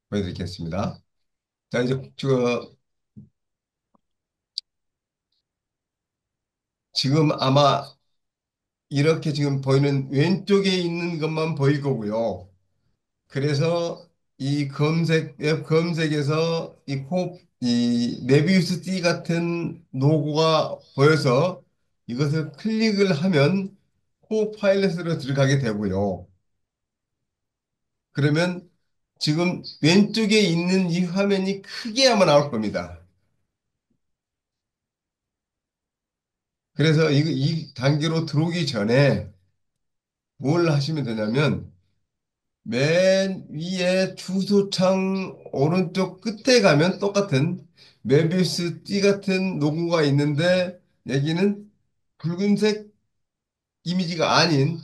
보여드리겠습니다. 자, 이제 지금 아마 이렇게 지금 보이는 왼쪽에 있는 것만 보일 거고요. 그래서 이 웹 검색에서 이 메비우스 띠 같은 로고가 보여서 이것을 클릭을 하면 코파일럿으로 들어가게 되고요. 그러면 지금 왼쪽에 있는 이 화면이 크게 아마 나올 겁니다. 그래서 이 단계로 들어오기 전에 뭘 하시면 되냐면 맨 위에 주소창 오른쪽 끝에 가면 똑같은 메비우스 띠 같은 로고가 있는데 여기는 붉은색 이미지가 아닌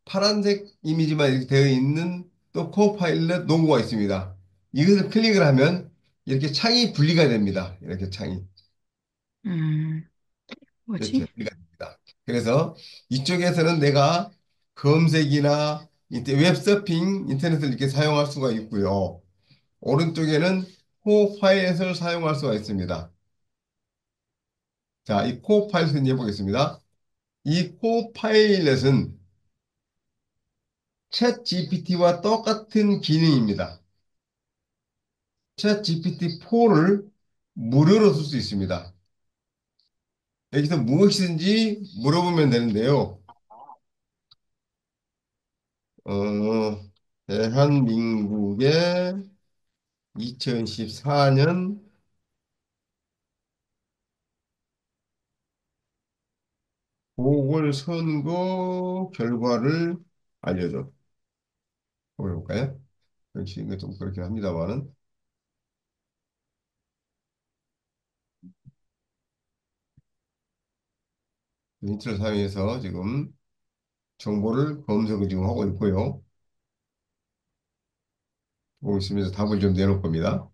파란색 이미지만 이렇게 되어 있는 또 코파일럿 로고가 있습니다. 이것을 클릭을 하면 이렇게 창이 분리가 됩니다. 이렇게 창이 음, 이렇게 뭐지? 분리가 됩니다. 그래서 이쪽에서는 내가 검색이나 웹서핑 인터넷을 이렇게 사용할 수가 있고요. 오른쪽에는 코파일럿을 사용할 수가 있습니다. 자, 이 코파일럿 해보겠습니다. 이 코파일럿은 챗 GPT와 똑같은 기능입니다. 챗 GPT-4를 무료로 쓸 수 있습니다. 여기서 무엇이든지 물어보면 되는데요. 어, 대한민국의 2014년 보궐선거 결과를 알려줘. 보여볼까요? 역시 이거 좀 그렇게 합니다만은. 인터넷 사용해서 지금 정보를 검색을 지금 하고 있고요. 보고 있으면서 답을 좀 내놓을 겁니다.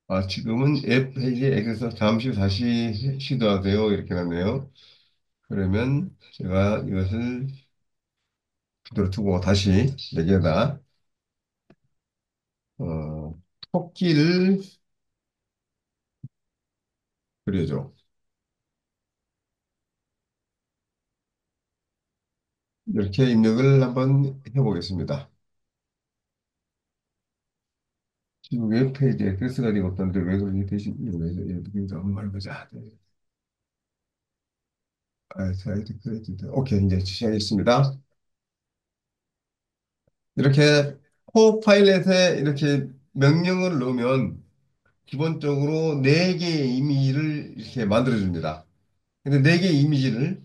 아, 지금은 앱 페이지에 액에서 잠시 다시 시도하세요. 이렇게 났네요. 그러면 제가 이것을 그대로 두고 다시 여기에다, 어, 토끼를 그려줘. 이렇게 입력을 한번 해보겠습니다. 지금 웹페이지에 액세스가 되고 없던데 왜 그러니 대신 이용해서 이렇게 한번 해보자. 아, 사이트 크레디트. 오케이, 이제 시작했습니다. 이렇게 코파일럿에 이렇게 명령을 넣으면 기본적으로 4개의 이미지를 이렇게 만들어줍니다. 근데 4개의 이미지를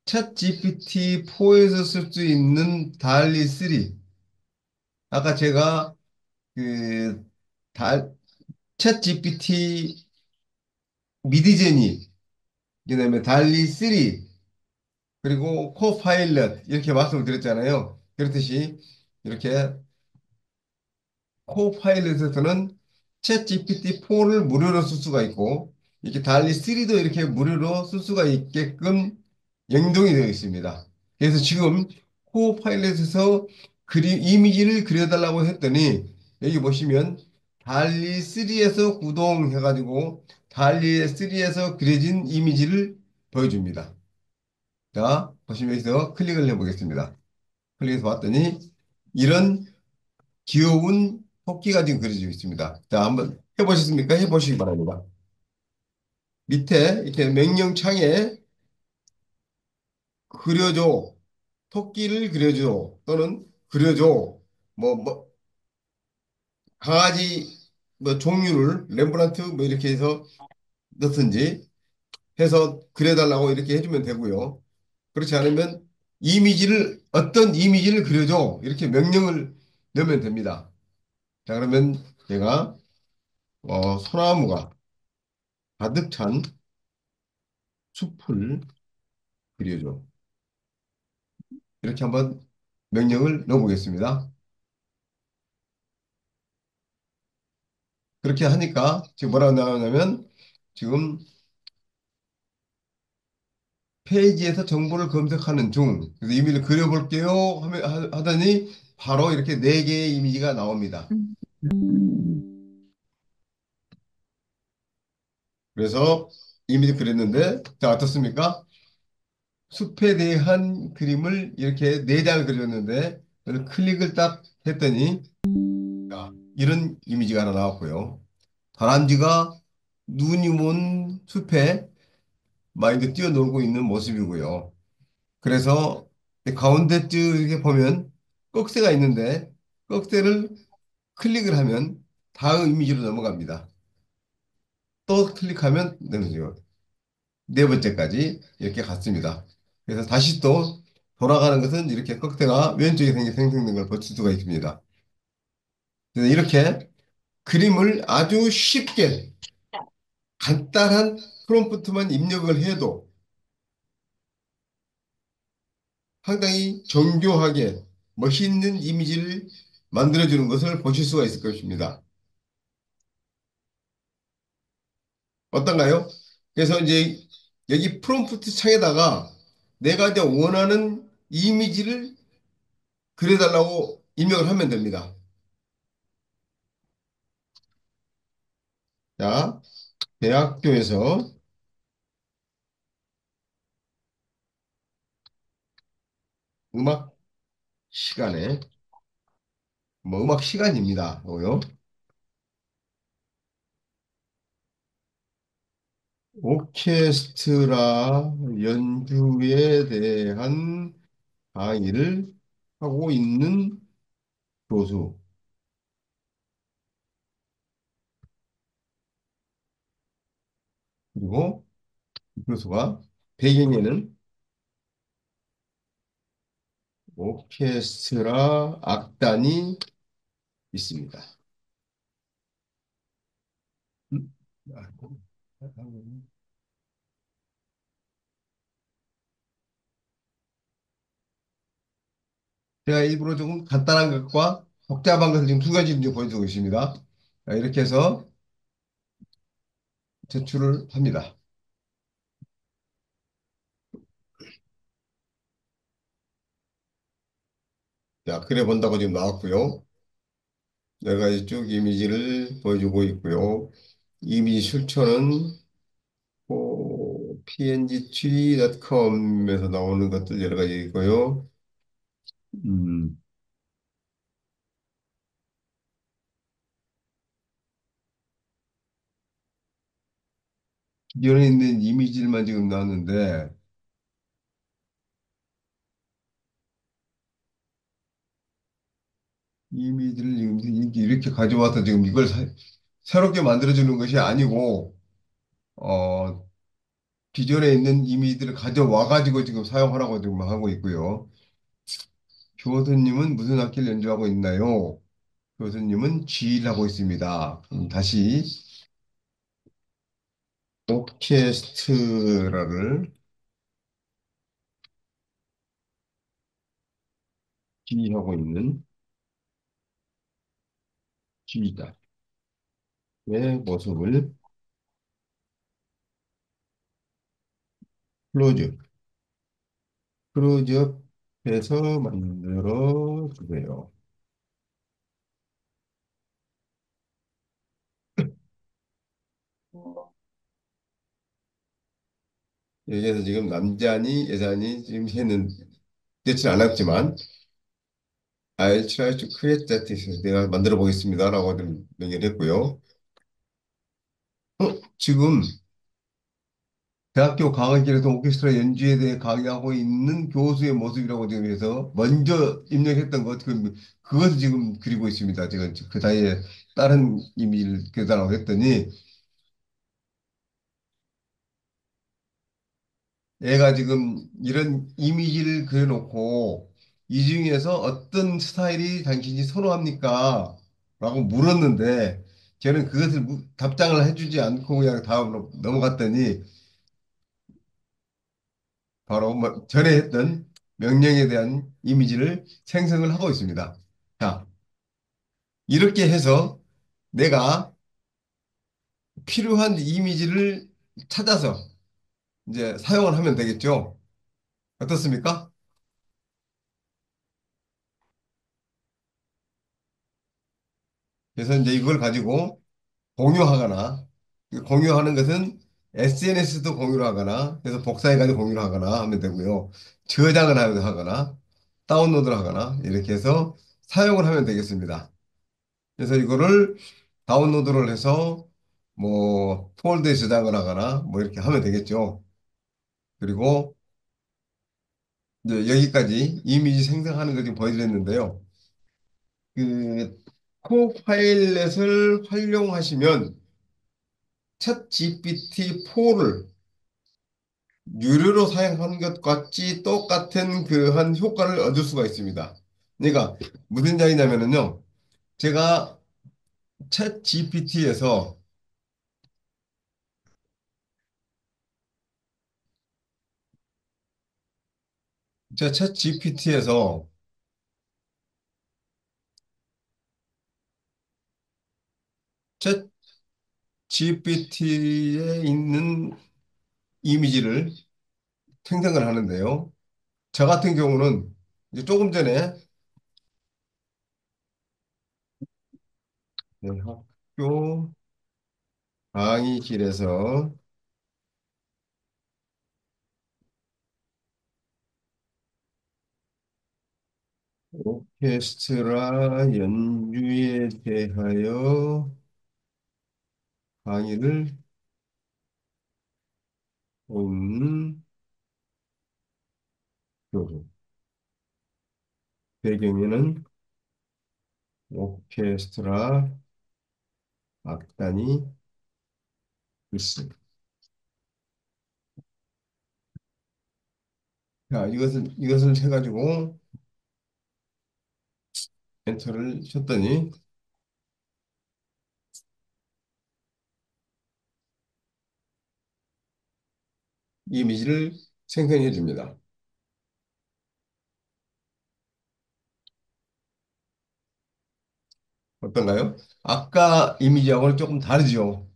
챗 GPT-4에서 쓸 수 있는 달리 3. 아까 제가 그 달, 챗 GPT 미디제니, 그다음에 달리 3, 그리고 코파일럿 이렇게 말씀을 드렸잖아요. 그렇듯이 이렇게 코파일럿에서는 챗 GPT-4를 무료로 쓸 수가 있고 이렇게 달리 3도 이렇게 무료로 쓸 수가 있게끔 연동이 되어 있습니다. 그래서 지금 코파일럿에서 이미지를 그려달라고 했더니 여기 보시면 달리 3에서 구동해가지고 달리 3에서 그려진 이미지를 보여줍니다. 자, 보시면 여기서 클릭을 해보겠습니다. 클릭해서 봤더니 이런 귀여운 토끼가 지금 그려지고 있습니다. 자, 한번 해보셨습니까? 해보시기 바랍니다. 밑에 이렇게 명령창에 그려줘, 토끼를 그려줘, 또는 그려줘, 뭐, 강아지 뭐 종류를 렘브란트 뭐 이렇게 해서 넣든지 해서 그려달라고 이렇게 해주면 되고요. 그렇지 않으면 어떤 이미지를 그려줘 이렇게 명령을 넣으면 됩니다. 자, 그러면 제가 소나무가 가득 찬 숲을 그려줘. 이렇게 한번 명령을 넣어보겠습니다. 그렇게 하니까 지금 뭐라고 나오냐면 지금 페이지에서 정보를 검색하는 중. 그래서 이미지를 그려볼게요 하더니 바로 이렇게 4개의 이미지가 나옵니다. 음. 음. 그래서 이미지 그렸는데, 자, 어떻습니까? 숲에 대한 그림을 이렇게 네 장을 그렸는데, 그걸 클릭을 딱 했더니, 자, 이런 이미지가 하나 나왔고요. 다람쥐가 눈이 온 숲에 막 이렇게 뛰어놀고 있는 모습이고요. 그래서 이 가운데 쪽에 보면 꺽쇠가 있는데, 꺽쇠를 클릭을 하면 다음 이미지로 넘어갑니다. 또 클릭하면 넘어지고 네 번째까지 이렇게 갔습니다. 그래서 다시 또 돌아가는 것은 이렇게 꺽쇠가 왼쪽에 생성된 걸 볼 수가 있습니다. 그래서 이렇게 그림을 아주 쉽게 간단한 프롬프트만 입력을 해도 상당히 정교하게 멋있는 이미지를 만들어주는 것을 보실 수가 있을 것입니다. 어떤가요? 그래서 이제 여기 프롬프트 창에다가 내가 이제 원하는 이미지를 그려달라고 입력을 하면 됩니다. 자, 대학교에서 음악 시간에, 뭐 음악 시간입니다. 뭐요? 오케스트라 연주에 대한 강의를 하고 있는 교수. 그리고 이 교수가 배경에는 오케스트라 악단이 있습니다. 음? 제가 일부러 조금 간단한 것과 복잡한 것을 지금 두 가지 좀 보여주고 있습니다. 자, 이렇게 해서 제출을 합니다. 자, 그래 본다고 지금 나왔고요. 여러 가지 쭉 이미지를 보여주고 있고요. 이미지 출처는 pngtree.com에서 나오는 것들 여러 가지 있고요. 음, 기존에 있는 이미지들만 지금 나왔는데, 이미지를 지금 이렇게 가져와서 지금 이걸 새롭게 만들어주는 것이 아니고, 어, 기존에 있는 이미지들을 가져와가지고 지금 사용하라고 지금 하고 있고요. 교수님은 무슨 악기를 연주하고 있나요? 교수님은 G를 하고 있습니다. 다시 오케스트라를 G하고 있는 G다. 의 모습을 클로즈, 클로즈업해서 만들어 주세요. 여기에서 지금 남자니 여자니 지금 했는 되지 않았지만 I'll try to create that. 내가 만들어 보겠습니다라고 좀 명령을 했고요. 지금 대학교 강의실에서 오케스트라 연주에 대해 강의하고 있는 교수의 모습이라고 지금 해서 먼저 입력했던 것, 그것을 지금 그리고 있습니다. 제가 그 사이에 다른 이미지를 계산하고 했더니 얘가 지금 이런 이미지를 그려놓고 이 중에서 어떤 스타일이 당신이 선호합니까? 라고 물었는데 저는 그것을 답장을 해주지 않고 그냥 다음으로 넘어갔더니 바로 뭐 전에 했던 명령에 대한 이미지를 생성을 하고 있습니다. 자, 이렇게 해서 내가 필요한 이미지를 찾아서 이제 사용을 하면 되겠죠. 어떻습니까? 그래서 이제 이걸 가지고 공유하거나 그 공유하는 것은 SNS도 공유를 하거나, 그래서 복사해가지고 공유를 하거나 하면 되고요. 저장을 하거나, 다운로드를 하거나, 이렇게 해서 사용을 하면 되겠습니다. 그래서 이거를 다운로드를 해서 뭐 폴더에 저장을 하거나 뭐 이렇게 하면 되겠죠. 그리고 이제 여기까지 이미지 생성하는 걸 지금 보여드렸는데요. 그 코파일렛을 활용하시면 챗 GPT-4를 유료로 사용하는 것 같이 똑같은 그한 효과를 얻을 수가 있습니다. 그러니까 무슨 이야기냐면은요. 제가 챗 GPT에서 제가 챗 GPT에서 챗 GPT에 있는 이미지를 생성을 하는데요. 저 같은 경우는 이제 조금 전에 네, 학교 강의실에서 오케스트라 연주에 대하여 강의를 듣는 교수. 배경에는 오케스트라 악단이 있습니다. 자, 이것을 해가지고 엔터를 쳤더니 이미지를 생성해 줍니다. 어떤가요? 아까 이미지하고는 조금 다르죠.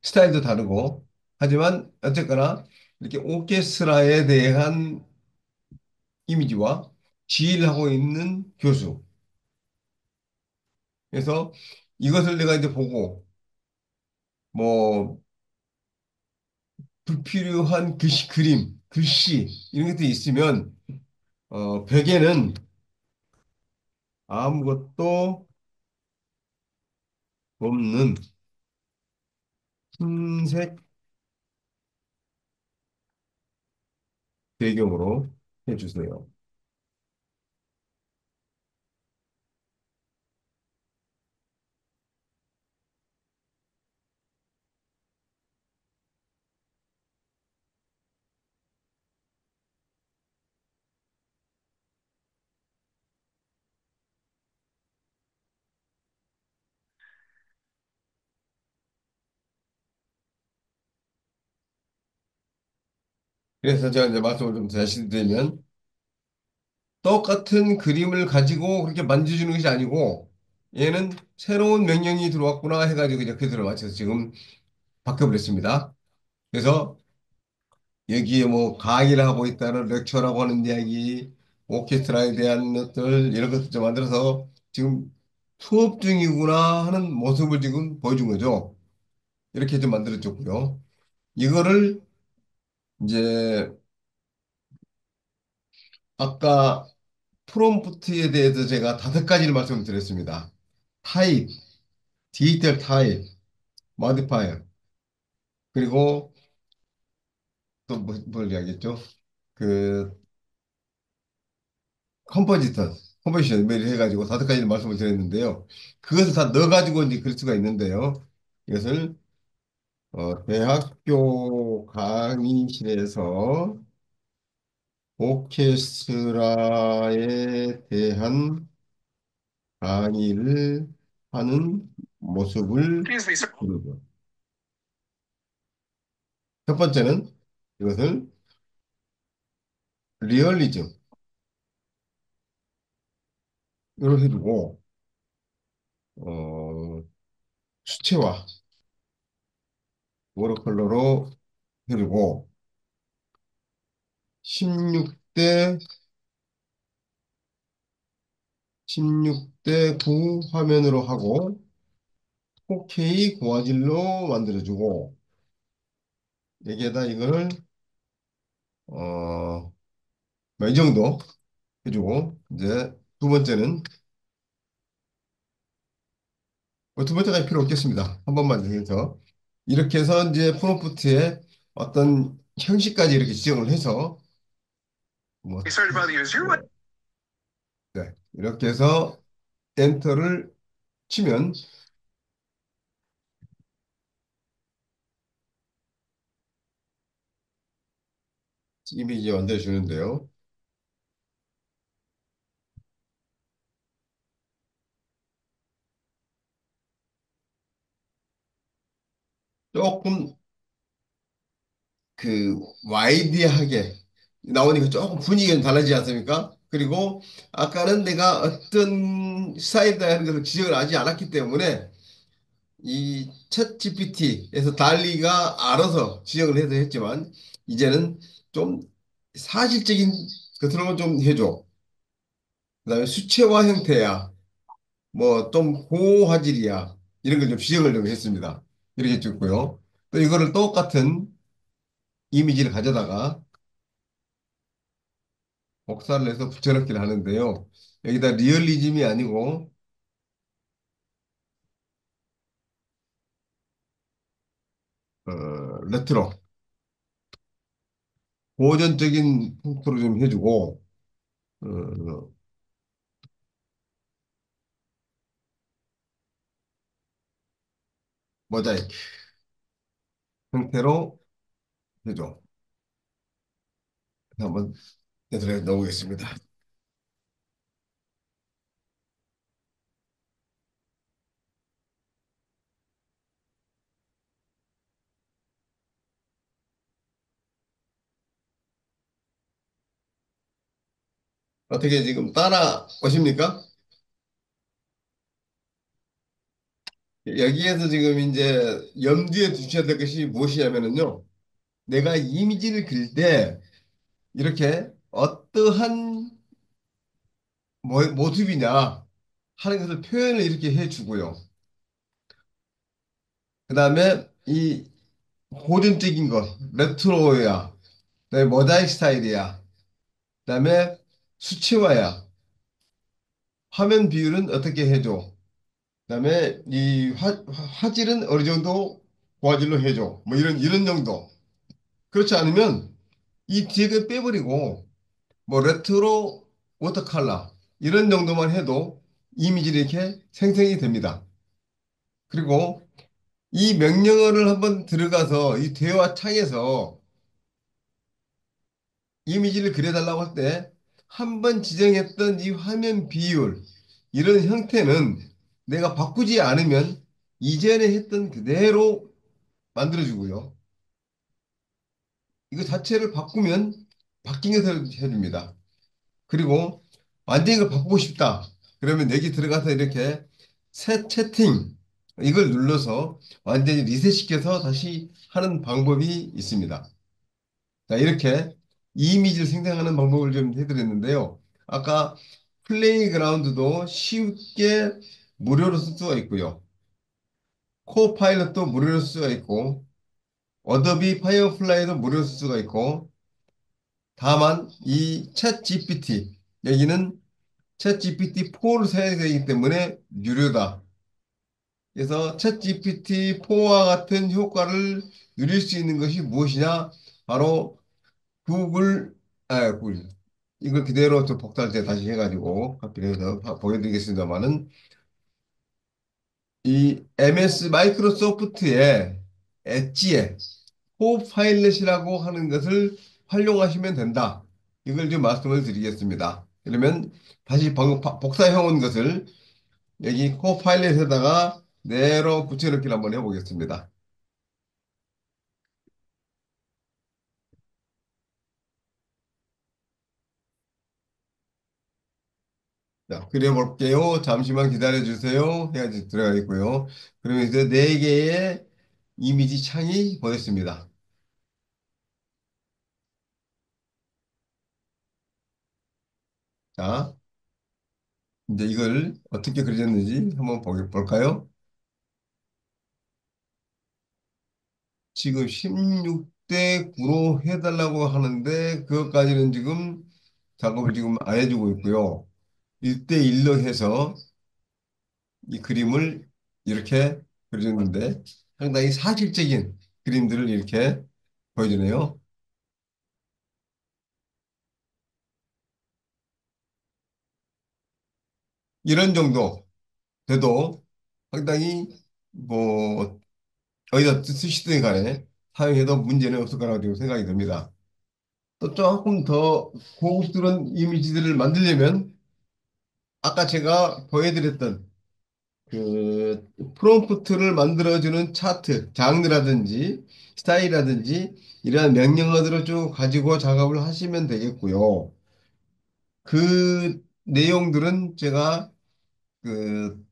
스타일도 다르고. 하지만 어쨌거나 이렇게 오케스트라에 대한 이미지와 지휘를 하고 있는 교수. 그래서 이것을 내가 이제 보고 뭐 불필요한 글씨, 그림, 글씨 이런 것들이 있으면 벽에는 아무것도 없는 흰색 배경으로 해주세요. 그래서 제가 이제 말씀을 좀 다시 드리면 똑같은 그림을 가지고 그렇게 만져주는 것이 아니고 얘는 새로운 명령이 들어왔구나 해가지고 이제 그대로 맞춰서 지금 바뀌어버렸습니다. 그래서 여기에 뭐 강의를 하고 있다는 렉처라고 하는 이야기, 오케스트라에 대한 것들 이런 것들 좀 만들어서 지금 수업 중이구나 하는 모습을 지금 보여준 거죠. 이렇게 좀 만들어줬고요. 이거를 이제 아까 프롬프트에 대해서 제가 5가지를 말씀을 드렸습니다. 타입, 디지털 타입, 모디파이어, 그리고 또 뭘 이야기했죠? 그 컴포지터, 컴포지션 뭐 이렇게 해가지고 5가지를 말씀을 드렸는데요. 그것을 다 넣어가지고 이제 그럴 수가 있는데요. 이것을 대학교 강의실에서 오케스트라에 대한 강의를 하는 모습을 보여줘요. 첫 번째는 이것을 리얼리즘으로 해주고 어, 수채화 워터컬러로 해주고 16대 16대 9 화면으로 하고 4K 고화질로 만들어주고 여기에다 이거를 어, 뭐 이 정도 해주고 이제 두 번째는 뭐두 번째가 필요 없겠습니다. 한 번만 해서 이렇게 해서 이제 프롬프트에 어떤 형식까지 이렇게 지정을 해서 뭐 네, 이렇게 해서 엔터를 치면 이미지 만들어 주는데요. 조금 그 와이드하게 나오니까 조금 분위기가 달라지지 않습니까? 그리고 아까는 내가 어떤 스타일이다 하는 것을 지적을 하지 않았기 때문에 이 챗 GPT에서 달리가 알아서 지적을 해서 했지만 이제는 좀 사실적인 것으로 좀 해줘. 그다음에 수채화 형태야. 뭐 좀 고화질이야. 이런 걸 좀 지적을 좀 했습니다. 이렇게 찍고요. 또 이거를 똑같은 이미지를 가져다가 복사를 해서 붙여넣기를 하는데요. 여기다 리얼리즘이 아니고 레트로 고전적인 풍토로 좀 해주고 어, 모자이크 형태로 해줘. 한번 내드려 넣어보겠습니다. 어떻게 지금 따라 오십니까? 여기에서 지금 이제 염두에 두셔야 될 것이 무엇이냐면요. 내가 이미지를 그릴 때 이렇게 어떠한 모습이냐 하는 것을 표현을 이렇게 해주고요. 그 다음에 이 고전적인 것, 레트로야, 그다음에 모자이크 스타일이야, 그다음에 수치화야, 화면 비율은 어떻게 해줘, 그다음에 이 화질은 어느 정도 고화질로 해줘, 뭐 이런 정도. 그렇지 않으면 이 뒤에 빼버리고 뭐 레트로 워터컬러 이런 정도만 해도 이미지를 이렇게 생성이 됩니다. 그리고 이 명령어를 한번 들어가서 이 대화 창에서 이미지를 그려달라고 할 때 한 번 지정했던 이 화면 비율 이런 형태는 내가 바꾸지 않으면 이전에 했던 그대로 만들어주고요. 이거 자체를 바꾸면 바뀐 것을 해줍니다. 그리고 완전히 이걸 바꾸고 싶다. 그러면 여기 들어가서 이렇게 새 채팅 이걸 눌러서 완전히 리셋시켜서 다시 하는 방법이 있습니다. 자, 이렇게 이미지를 생성하는 방법을 좀 해드렸는데요. 아까 플레이그라운드도 쉽게 무료로 쓸 수가 있고요. 코파일럿도 무료로 쓸 수가 있고, 어도비 파이어플라이도 무료로 쓸 수가 있고, 다만 이 챗 GPT, 여기는 챗 GPT-4를 사용해야 되기 때문에 유료다. 그래서 챗 GPT-4와 같은 효과를 누릴 수 있는 것이 무엇이냐? 바로 구글, 구글. 이걸 그대로 또 복사할 다시 해가지고 카피를 해서 보여드리겠습니다만은 이 MS 마이크로소프트의 엣지에 코파일럿이라고 하는 것을 활용하시면 된다. 이걸 좀 말씀을 드리겠습니다. 그러면 다시 복사해 온 것을 여기 코파일럿에다가 내로 붙여넣기를 한번 해보겠습니다. 자, 그려볼게요. 잠시만 기다려주세요. 해야지 들어가겠고요. 그러면 이제 네 개의 이미지 창이 보였습니다. 자, 이제 이걸 어떻게 그려졌는지 한번 볼까요? 지금 16대 6대 9로 해달라고 하는데 그것까지는 지금 작업을 지금 안 해주고 있고요. 1대 1로 해서 이 그림을 이렇게 그려줬는데 상당히 사실적인 그림들을 이렇게 보여주네요. 이런 정도 돼도 상당히 뭐 어디다 쓰시든 간에 사용해도 문제는 없을 거라고 지금 생각이 듭니다. 또 조금 더 고급스러운 이미지들을 만들려면 아까 제가 보여드렸던 그 프롬프트를 만들어주는 차트, 장르라든지 스타일이라든지 이러한 명령어들을 쭉 가지고 작업을 하시면 되겠고요. 그 내용들은 제가 그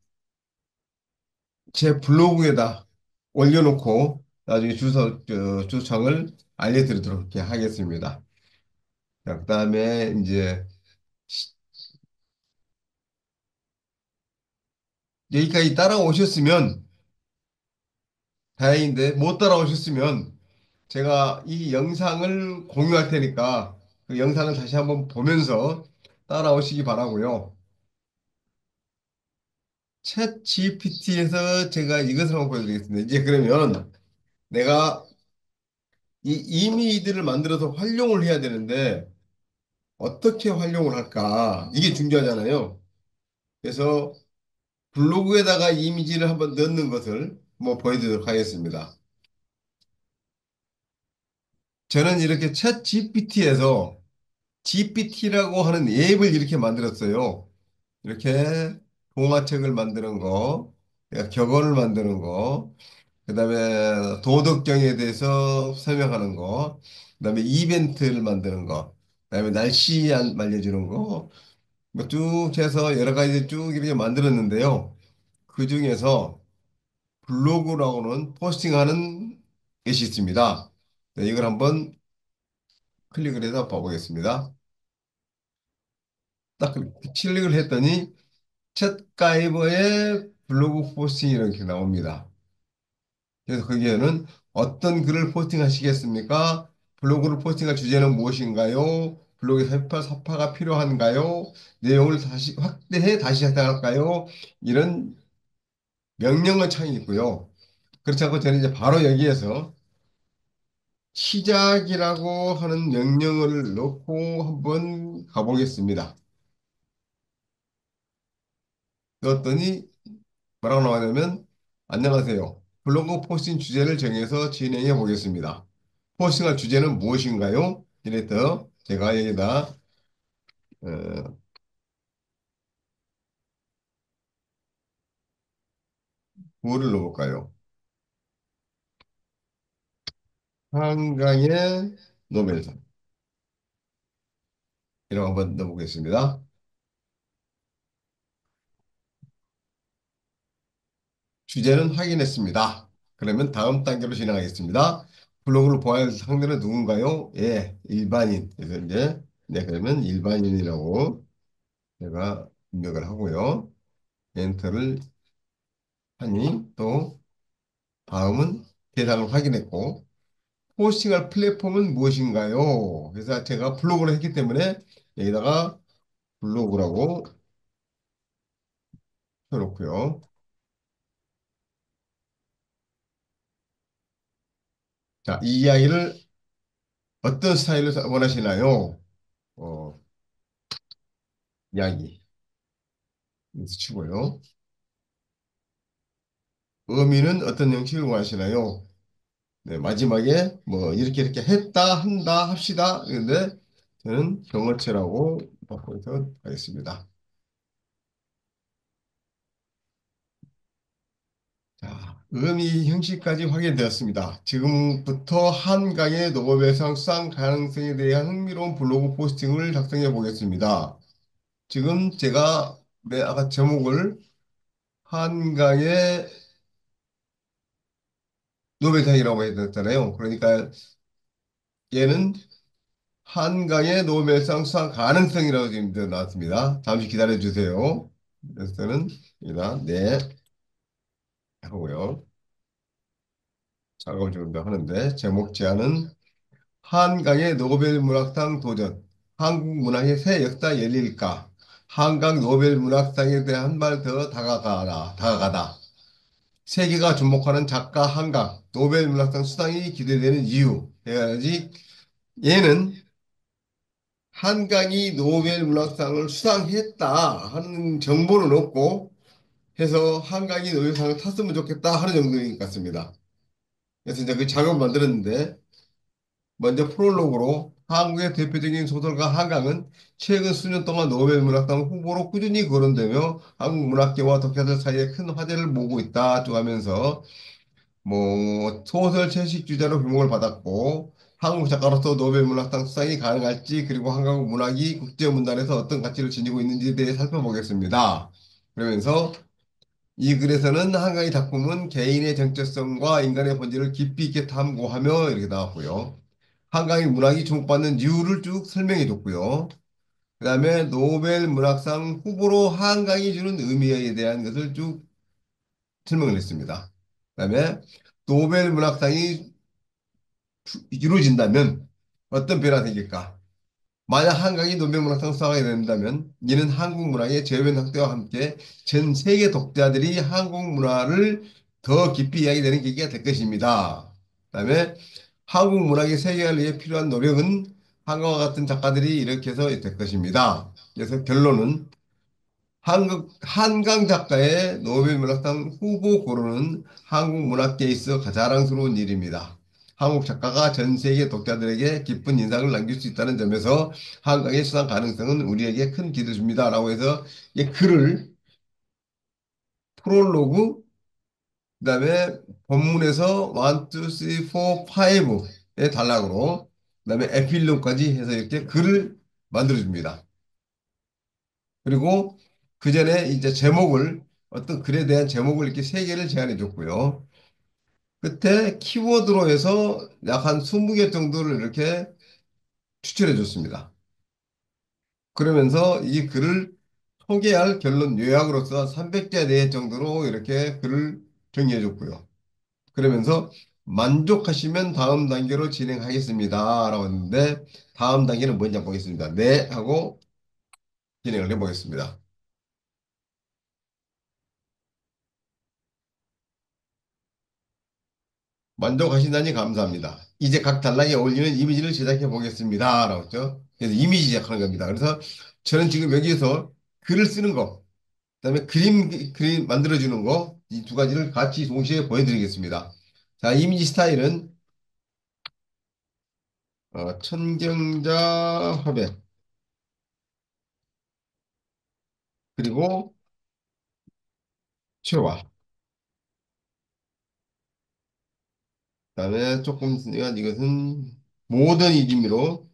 제 블로그에다 올려놓고 나중에 주소창을 알려드리도록 이렇게 하겠습니다. 자, 그다음에 이제 여기까지 따라오셨으면 다행인데 못 따라오셨으면 제가 이 영상을 공유할 테니까 그 영상을 다시 한번 보면서 따라오시기 바라고요. 챗 GPT에서 제가 이것을 한번 보여드리겠습니다. 이제 그러면 내가 이 이미지들을 만들어서 활용을 해야 되는데 어떻게 활용을 할까? 이게 중요하잖아요. 그래서 블로그에다가 이미지를 한번 넣는 것을 뭐 보여드리도록 하겠습니다. 저는 이렇게 챗 GPT에서 GPT라고 하는 앱을 이렇게 만들었어요. 이렇게 동화책을 만드는 거, 그러니까 격언을 만드는 거, 그다음에 도덕경에 대해서 설명하는 거, 그다음에 이벤트를 만드는 거, 그다음에 날씨 알려주는 거, 뭐쭉 해서 여러 가지 쭉 이렇게 만들었는데요. 그 중에서 블로그라고는 포스팅하는 것이 있습니다. 네, 이걸 한번 클릭을 해서 봐보겠습니다. 딱 클릭을 했더니 챗 가이버의 블로그 포스팅 이렇게 나옵니다. 그래서 거기에는 어떤 글을 포스팅하시겠습니까? 블로그를 포스팅할 주제는 무엇인가요? 블로그에 사파가 필요한가요? 내용을 다시 확대해 다시 해석할까요? 이런 명령어 창이 있고요. 그렇지 않고 저는 이제 바로 여기에서 시작이라고 하는 명령어를 넣고 한번 가보겠습니다. 넣었더니 뭐라고 나왔냐면 안녕하세요. 블로그 포스팅 주제를 정해서 진행해 보겠습니다. 포스팅할 주제는 무엇인가요? 이랬더 제가 여기다 어, 뭐를 넣어볼까요? 한강의 노벨상 이라고 한번 넣어보겠습니다. 주제는 확인했습니다. 그러면 다음 단계로 진행하겠습니다. 블로그를 보아야 상대는 누군가요? 예, 일반인. 그래서 이제 네, 그러면 일반인이라고 제가 입력을 하고요. 엔터를 하니 또 다음은 대상을 확인했고 포스팅할 플랫폼은 무엇인가요? 그래서 제가 블로그를 했기 때문에 여기다가 블로그라고 해놓고요. 자, 이 이야기를 어떤 스타일로 원하시나요? 어, 이야기. 여기서 치고요. 의미는 어떤 형식을 원하시나요? 네, 마지막에 뭐 이렇게 이렇게 했다, 한다, 합시다. 그런데 저는 경어체라고 바꿔서 하겠습니다. 자, 의미 형식까지 확인되었습니다. 지금부터 한강의 노벨상 수상 가능성에 대한 흥미로운 블로그 포스팅을 작성해 보겠습니다. 지금 제가 아까 제목을 한강의 노벨상이라고 했잖아요. 그러니까 얘는 한강의 노벨상 수상 가능성이라고 지금 나왔습니다. 잠시 기다려 주세요. 그래서 저는 여기다 네 하고요. 작업을 좀 더 하는데 제목 제안은 한강의 노벨 문학상 도전. 한국 문학의 새 역사 열릴까? 한강 노벨 문학상에 대한 한 발 더 다가가다. 세계가 주목하는 작가 한강 노벨 문학상 수상이 기대되는 이유. 해야지. 얘는 한강이 노벨 문학상을 수상했다 하는 정보는 없고 해서 한강이 노벨상을 탔으면 좋겠다 하는 정도인 것 같습니다. 그래서 이제 그 작업을 만들었는데 먼저 프롤로그로 한국의 대표적인 소설가 한강은 최근 수년 동안 노벨 문학상 후보로 꾸준히 거론되며 한국 문학계와 독자들 사이에 큰 화제를 모으고 있다 쭉 하면서 뭐 소설 채식 주자로 주목을 받았고 한국 작가로서 노벨 문학상 수상이 가능할지 그리고 한국 문학이 국제 문단에서 어떤 가치를 지니고 있는지에 대해 살펴보겠습니다. 그러면서 이 글에서는 한강의 작품은 개인의 정체성과 인간의 본질을 깊이 있게 탐구하며 이렇게 나왔고요. 한강의 문학이 주목받는 이유를 쭉 설명해 줬고요. 그 다음에 노벨 문학상 후보로 한강이 주는 의미에 대한 것을 쭉 설명을 했습니다. 그 다음에 노벨 문학상이 이루어진다면 어떤 변화가 생길까? 만약 한강이 노벨문학상 수상하게 된다면 이는 한국 문학의 재변 확대와 함께 전 세계 독자들이 한국 문화를 더 깊이 이야기되는 계기가 될 것입니다. 그다음에 한국 문학의 세계화를 위해 필요한 노력은 한강과 같은 작가들이 이렇게 해서 될 것입니다. 그래서 결론은 한강 작가의 노벨문학상 후보 고르는 한국 문학계에 있어 자랑스러운 일입니다. 한국 작가가 전 세계 독자들에게 깊은 인상을 남길 수 있다는 점에서 한강의 수상 가능성은 우리에게 큰 기대를 줍니다. 라고 해서 이 글을 프롤로그, 그다음에 본문에서 1, 2, 3, 4, 5의 단락으로, 그다음에 에필로그까지 해서 이렇게 글을 만들어줍니다. 그리고 그 전에 이제 제목을 어떤 글에 대한 제목을 이렇게 세 개를 제안해 줬고요. 끝에 키워드로 해서 약 한 20개 정도를 이렇게 추천해 줬습니다. 그러면서 이 글을 소개할 결론 요약으로서 300자 내의 정도로 이렇게 글을 정리해 줬고요. 그러면서 만족하시면 다음 단계로 진행하겠습니다. 라고 했는데 다음 단계는 뭔지 보겠습니다. 네 하고 진행을 해 보겠습니다. 만족하신다니 감사합니다. 이제 각 단락에 어울리는 이미지를 제작해 보겠습니다. 라고 했죠. 그래서 이미지 제작하는 겁니다. 그래서 저는 지금 여기에서 글을 쓰는 거, 그다음에 그림 만들어주는 거, 이 두 가지를 같이 동시에 보여드리겠습니다. 자, 이미지 스타일은 천경자 화백, 그리고 최화. 그다음에 조금 있으니까 이것은 모더니즘으로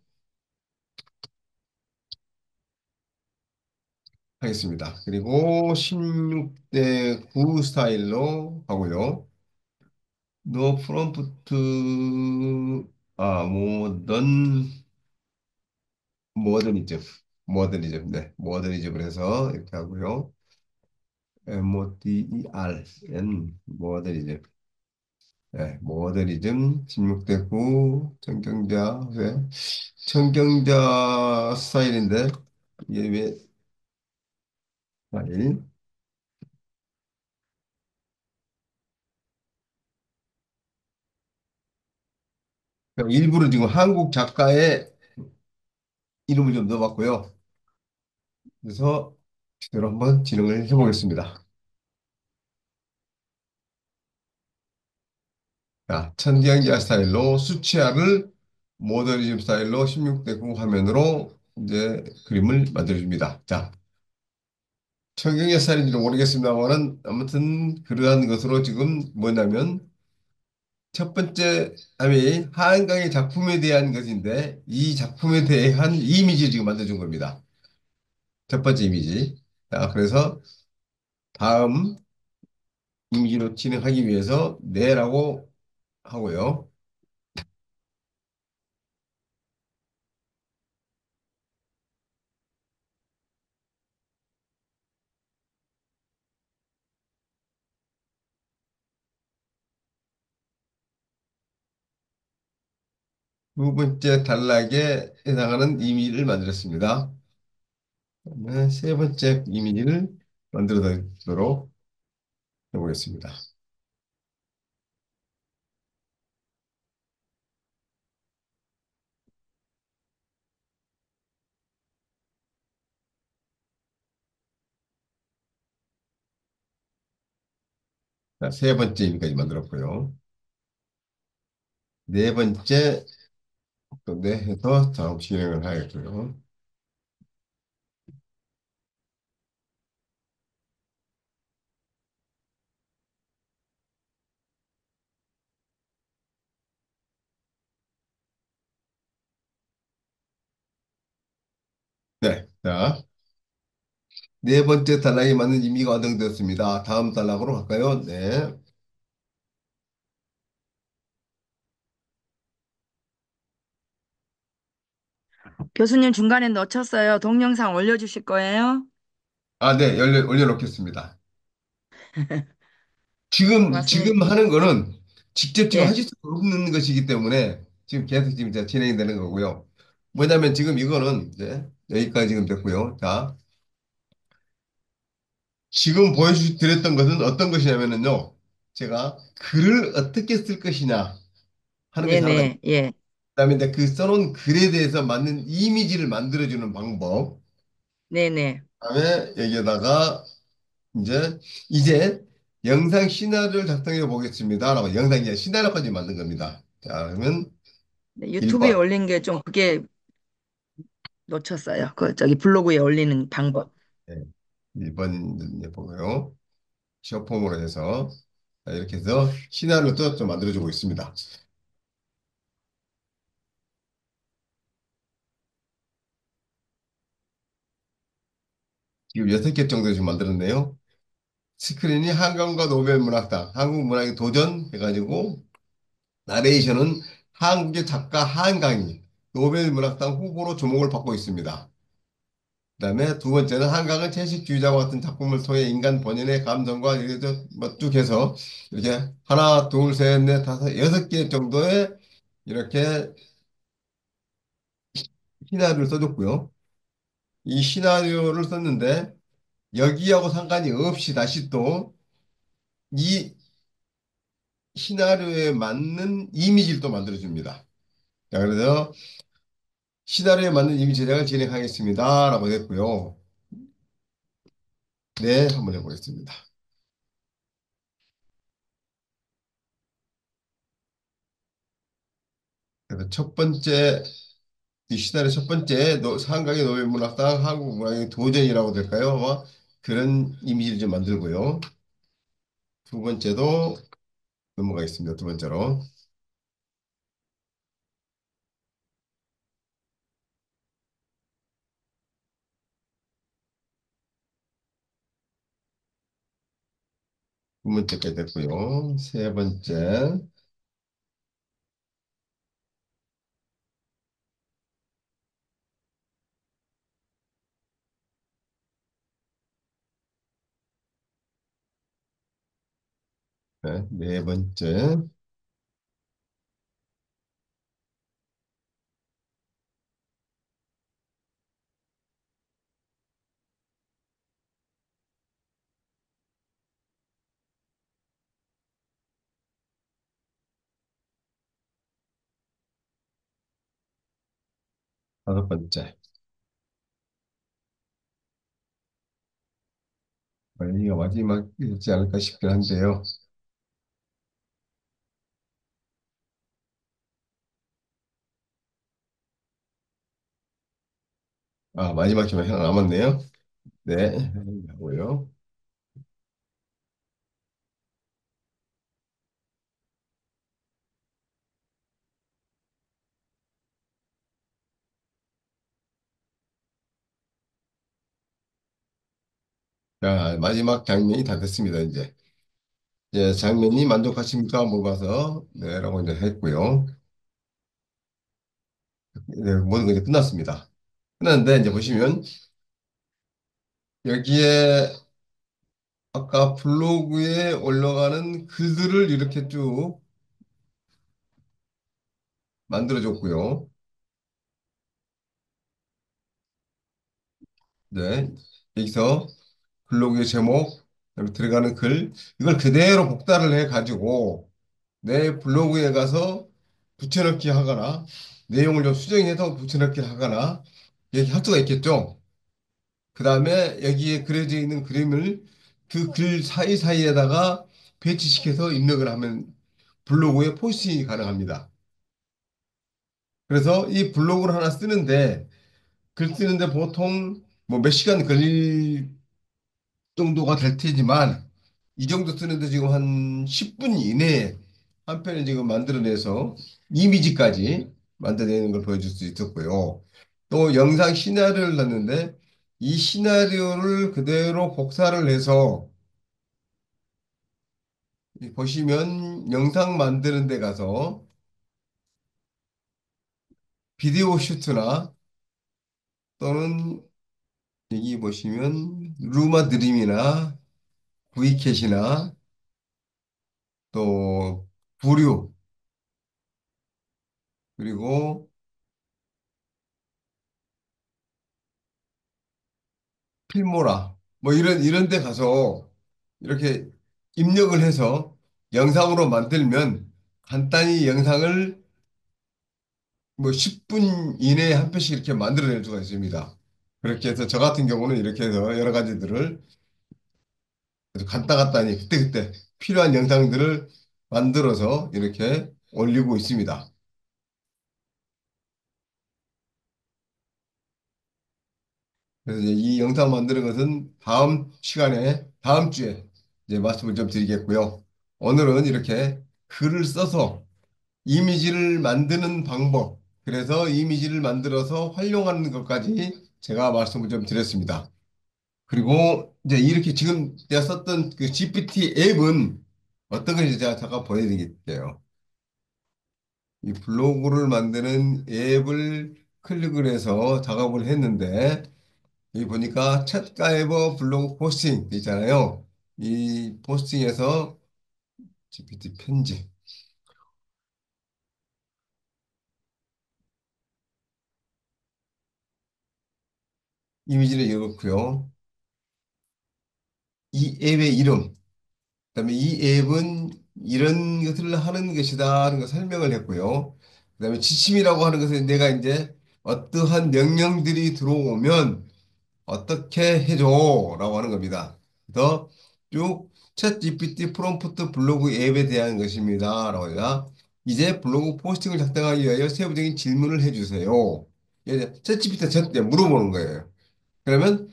하겠습니다. 그리고 16대 9 스타일로 하고요. 노 프롬프트 모더니즘 네 모더니즘을 해서 이렇게 하고요. MODERN 모더니즘 네, 모더니즘 16대 9 청경자 회 청경자 스타일인데 이게 왜 스타일 일부러 지금 한국 작가의 이름을 좀 넣어봤고요. 그래서 제대로 한번 진행을 해보겠습니다. 자, 천지연기아 스타일로 수치화를 모더니즘 스타일로 16대 9 화면으로 이제 그림을 만들어줍니다. 자, 천경의 스타일인지는 모르겠습니다만은 아무튼 그러한 것으로 지금 뭐냐면 첫 번째 함이 한강의 작품에 대한 것인데 이 작품에 대한 이미지를 지금 만들어준 겁니다. 첫 번째 이미지. 자, 그래서 다음 이미지로 진행하기 위해서 네라고 하고요. 두 번째 단락에 해당하는 이미지를 만들었습니다. 그다음에 세 번째 이미지를 만들어 보도록 해보겠습니다. 자, 세 번째 이미지까지 만들었고요. 네 번째 또 네 해서 다음 진행을 하겠고요. 네, 자, 네 번째 단락에 맞는 이미지가 완성되었습니다. 다음 단락으로 갈까요? 네. 교수님 중간에 놓쳤어요. 동영상 올려주실 거예요? 아, 네, 올려놓겠습니다. 지금 고맙습니다. 하는 거는 직접 지금 예, 하실 수 없는 것이기 때문에 지금 계속 지금 이제 진행이 되는 거고요. 뭐냐면 지금 이거는 이제 여기까지 지금 됐고요. 자, 지금 보여드렸던 것은 어떤 것이냐면은요. 제가 글을 어떻게 쓸 것이냐 하는 것이 하나가 있고, 네네, 예, 그다음에 이제 그 써놓은 글에 대해서 맞는 이미지를 만들어주는 방법. 네네. 그다음에 여기에다가 이제 영상 시나리오를 작성해 보겠습니다라고 영상 이제 시나리오까지 만든 겁니다. 자, 그러면 네, 유튜브에 1번. 올린 게 좀 그게 놓쳤어요. 그 저기 블로그에 올리는 방법. 네, 1번 이제 보고요. 쇼폼으로 해서 자, 이렇게 해서 시나리오도 좀 만들어주고 있습니다. 지금 6개 정도 지금 만들었네요. 스크린이 한강과 노벨 문학상, 한국 문학의 도전 해가지고 나레이션은 한국의 작가 한강이 노벨 문학상 후보로 주목을 받고 있습니다. 그다음에 두 번째는 한강은 채식주의자와 같은 작품을 통해 인간 본연의 감성과 이렇게 뭐쭉 해서 이렇게 하나, 둘, 셋, 넷, 다섯, 6개 정도의 이렇게 시나리오를 써줬고요. 이 시나리오를 썼는데 여기하고 상관이 없이 다시 또 이 시나리오에 맞는 이미지를 또 만들어줍니다. 자, 그래서 시나리오에 맞는 이미지 제작을 진행하겠습니다. 라고 했고요. 네, 한번 해보겠습니다. 그래서 첫 번째 이 시달의 첫 번째 한강의 노벨문학상 한국 문학의 도전이라고 될까요? 아마 그런 이미지를 좀 만들고요. 두 번째도 넘어가겠습니다. 두 번째로. 두 번째까지 됐고요. 세 번째. 네, 네 번째. 다섯 번째. 여기가 마지막이지 않을까 싶긴 한데요. 아, 마지막 질문 하나 남았네요. 네, 하고요. 자, 마지막 장면이 다 됐습니다, 이제. 이제 장면이 만족하십니까? 물어봐서, 네, 라고 이제 했고요. 네, 모든 게 이제 끝났습니다. 끝났는데, 이제 보시면, 여기에 아까 블로그에 올라가는 글들을 이렇게 쭉 만들어줬고요. 네. 여기서 블로그의 제목, 그다음에 들어가는 글, 이걸 그대로 복사를 해가지고 내 블로그에 가서 붙여넣기 하거나 내용을 좀 수정해서 붙여넣기 하거나 여기 할 수가 있겠죠. 그 다음에 여기에 그려져 있는 그림을 그 글 사이사이에다가 배치시켜서 입력을 하면 블로그에 포스팅이 가능합니다. 그래서 이 블로그를 하나 쓰는데 글 쓰는데 보통 뭐 몇 시간 걸릴 정도가 될 테지만 이 정도 쓰는데 지금 한 10분 이내에 한 편을 지금 만들어내서 이미지까지 만들어내는 걸 보여줄 수 있었고요. 또 영상 시나리오를 넣는데 이 시나리오를 그대로 복사를 해서 보시면 영상 만드는 데 가서 비디오 슈트나 또는 여기 보시면 루마 드림이나 브이캣이나 또 부류 그리고 필모라 뭐 이런 데 가서 이렇게 입력을 해서 영상으로 만들면 간단히 영상을 뭐 10분 이내에 한 편씩 이렇게 만들어낼 수가 있습니다. 그렇게 해서 저 같은 경우는 이렇게 해서 여러 가지들을 아주 간단간단히 그때그때 필요한 영상들을 만들어서 이렇게 올리고 있습니다. 그래서 이제 이 영상 만드는 것은 다음 시간에, 다음 주에 이제 말씀을 좀 드리겠고요. 오늘은 이렇게 글을 써서 이미지를 만드는 방법, 그래서 이미지를 만들어서 활용하는 것까지 제가 말씀을 좀 드렸습니다. 그리고 이제 이렇게 지금 제가 썼던 그 GPT 앱은 어떤 건지 제가 잠깐 보여드릴게요. 이 블로그를 만드는 앱을 클릭을 해서 작업을 했는데 여기 보니까 챗가이버 블로그 포스팅 있잖아요. 이 포스팅에서 GPT 편집 이미지를 읽었고요. 이 앱의 이름, 그다음에 이 앱은 이런 것을 하는 것이다 하는 걸 설명을 했고요. 그다음에 지침이라고 하는 것은 내가 이제 어떠한 명령들이 들어오면 어떻게 해줘라고 하는 겁니다. 그래서 쭉 챗 GPT 프롬프트 블로그 앱에 대한 것입니다. 라고 해서 이제 블로그 포스팅을 작성하기 위하여 세부적인 질문을 해주세요. 이제 챗 GPT가 저한테 물어보는 거예요. 그러면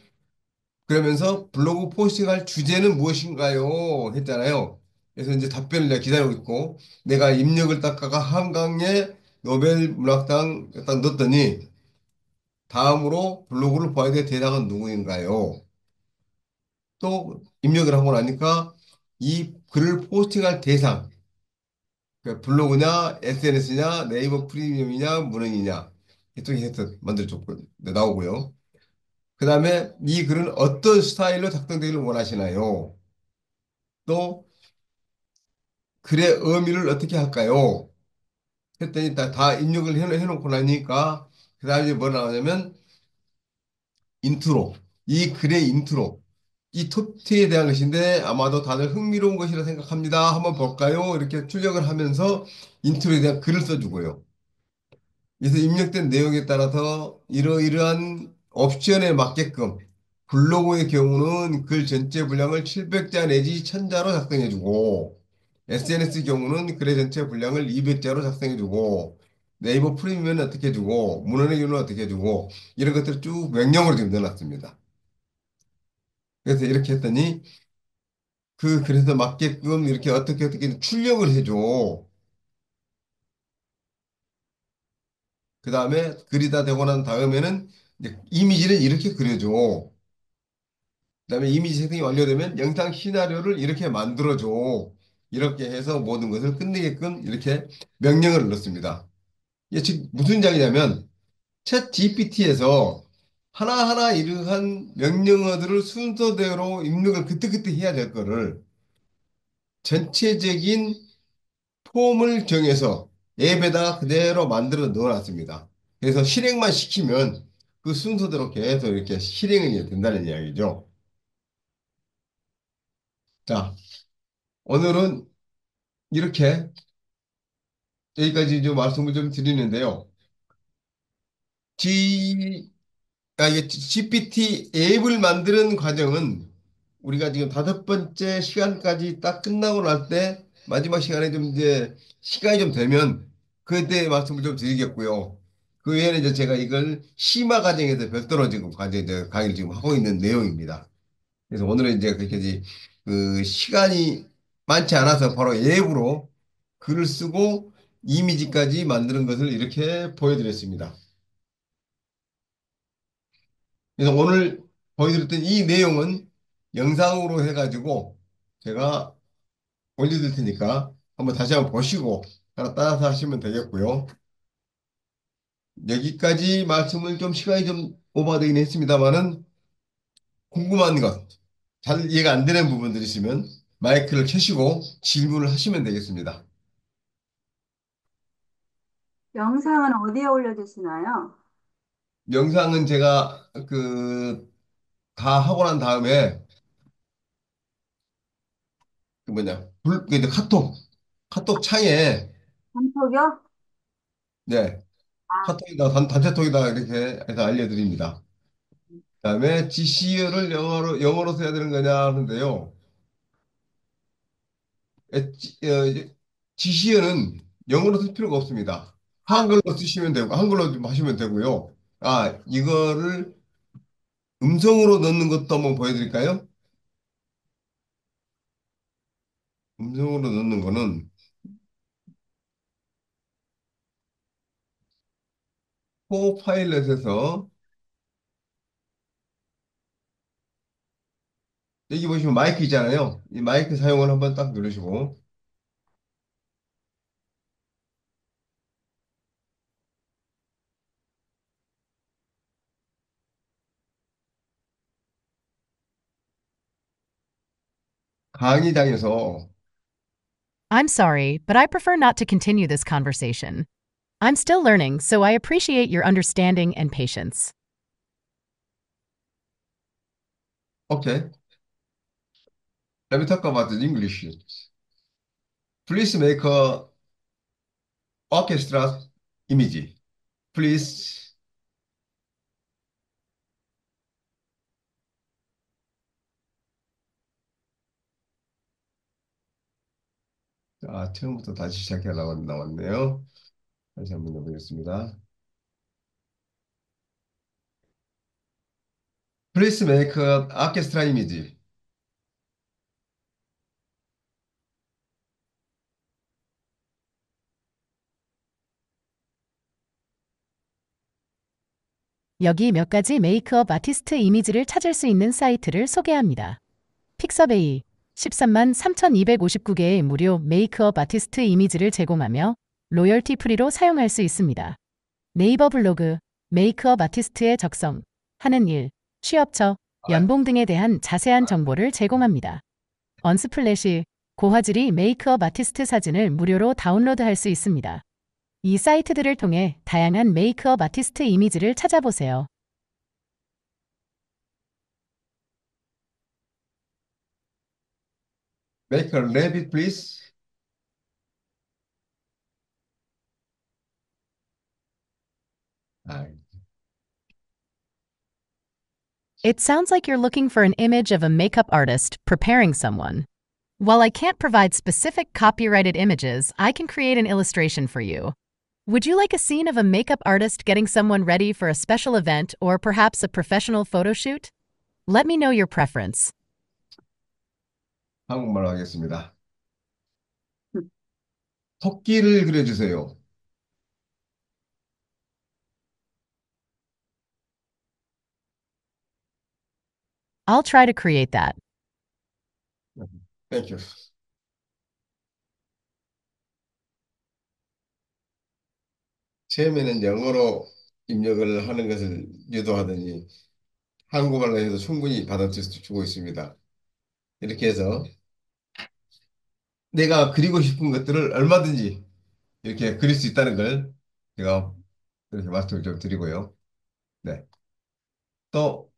그러면서 블로그 포스팅할 주제는 무엇인가요? 했잖아요. 그래서 이제 답변을 내가 기다리고 있고 내가 입력을 닦아가 한강에 노벨 문학상 딱 넣었더니 다음으로 블로그를 봐야 될 대상은 누구인가요? 또 입력을 하고 나니까 이 글을 포스팅할 대상, 그 블로그냐, SNS냐, 네이버 프리미엄이냐, 문흥이냐, 이쪽에 해서 만들어줬고, 네, 나오고요. 그 다음에 이 글은 어떤 스타일로 작성되기를 원하시나요? 또 글의 의미를 어떻게 할까요? 했더니 다 입력을 해놓고 나니까 그 다음에 뭐 나오냐면 인트로, 이 글의 인트로, 이 톱10에 대한 것인데 아마도 다들 흥미로운 것이라 생각합니다. 한번 볼까요? 이렇게 출력을 하면서 인트로에 대한 글을 써주고요. 그래서 입력된 내용에 따라서 이러이러한 옵션에 맞게끔 블로그의 경우는 글 전체 분량을 700자 내지 1000자로 작성해주고 SNS 경우는 글의 전체 분량을 200자로 작성해주고 네이버 프리미엄은 어떻게 해주고 문헌의 경우는 어떻게 해주고 이런 것들을 쭉 명령으로 지금 넣어놨습니다. 그래서 이렇게 했더니 그래서 맞게끔 이렇게 어떻게 출력을 해줘. 그 다음에 글이 다 되고 난 다음에는 이제 이미지는 이렇게 그려줘. 그다음에 이미지 생성이 완료되면 영상 시나리오를 이렇게 만들어줘. 이렇게 해서 모든 것을 끝내게끔 이렇게 명령을 넣습니다. 이게 즉 무슨 이야기냐면 챗 GPT에서 하나하나 이러한 명령어들을 순서대로 입력을 그때그때 해야 될 거를 전체적인 폼을 정해서 앱에다가 그대로 만들어 넣어놨습니다. 그래서 실행만 시키면 그 순서대로 계속 이렇게 실행이 된다는 이야기죠. 자, 오늘은 이렇게 여기까지 좀 말씀을 좀 드리는데요. 이게 GPT 앱을 만드는 과정은 우리가 지금 다섯 번째 시간까지 딱 끝나고 날 때 마지막 시간에 좀 이제 시간이 좀 되면 그때 말씀을 좀 드리겠고요. 그 외에는 이제 제가 이걸 심화 과정에서 별도로 지금 과정 이제 강의를 지금 하고 있는 내용입니다. 그래서 오늘은 이제 그렇게 이제 그 시간이 많지 않아서 바로 앱으로 글을 쓰고 이미지까지 만드는 것을 이렇게 보여드렸습니다. 그래서 오늘 보여드렸던 이 내용은 영상으로 해가지고 제가 올려드릴 테니까 한번 다시 한번 보시고 하나 따라서 하시면 되겠고요. 여기까지 말씀을 좀 시간이 좀 오버되긴 했습니다만은 궁금한 것, 잘 이해가 안 되는 부분들 있으면 마이크를 켜시고 질문을 하시면 되겠습니다. 영상은 어디에 올려주시나요? 영상은 제가 다 하고 난 다음에 그 뭐냐, 그 이제 카톡 창에 한턱이요? 네, 아, 카톡이다, 단체톡이다 이렇게 해서 알려드립니다. 그다음에 GC를 영어로 써야 되는 거냐 하는데요. GC는 영어로 쓸 필요가 없습니다. 아, 한글로 쓰시면 되고 한글로 좀 하시면 되고요. 아, 이거를 음성으로 넣는 것도 한번 보여드릴까요? 음성으로 넣는 거는 코파일럿에서 여기 보시면 마이크 있잖아요. 이 마이크 사용을 한번 딱 누르시고 강의장에서 I'm sorry, but I prefer not to continue this conversation. I'm still learning, so I appreciate your understanding and patience. 오케이. Let me talk about the English. Please make a orchestra image. Please. 자, 처음부터 다시 시작하려고 나왔네요. 다시 한번 해보겠습니다. Please make a orchestra image. 여기 몇 가지 메이크업 아티스트 이미지를 찾을 수 있는 사이트를 소개합니다. 픽서베이 13만 3,259개의 무료 메이크업 아티스트 이미지를 제공하며 로열티 프리로 사용할 수 있습니다. 네이버 블로그 메이크업 아티스트의 적성, 하는 일, 취업처, 연봉 등에 대한 자세한 정보를 제공합니다. 언스플래시 고화질이 메이크업 아티스트 사진을 무료로 다운로드할 수 있습니다. 이 사이트들을 통해 다양한 메이크업 아티스트 이미지를 찾아보세요. Make a rabbit, please. 아, It sounds like you're looking for an image of a makeup artist preparing someone. While I can't provide specific copyrighted images, I can create an illustration for you. Would you like a scene of a makeup artist getting someone ready for a special event or perhaps a professional photo shoot? Let me know your preference. 한국말로 하겠습니다. 토끼를 그려주세요. I'll try to create that. Thank you. 처음에는 영어로 입력을 하는 것을 유도하더니 한국말로 해도 충분히 받아주고 있습니다. 이렇게 해서 내가 그리고 싶은 것들을 얼마든지 이렇게 그릴 수 있다는 걸 제가 이렇게 말씀을 좀 드리고요. 네. 또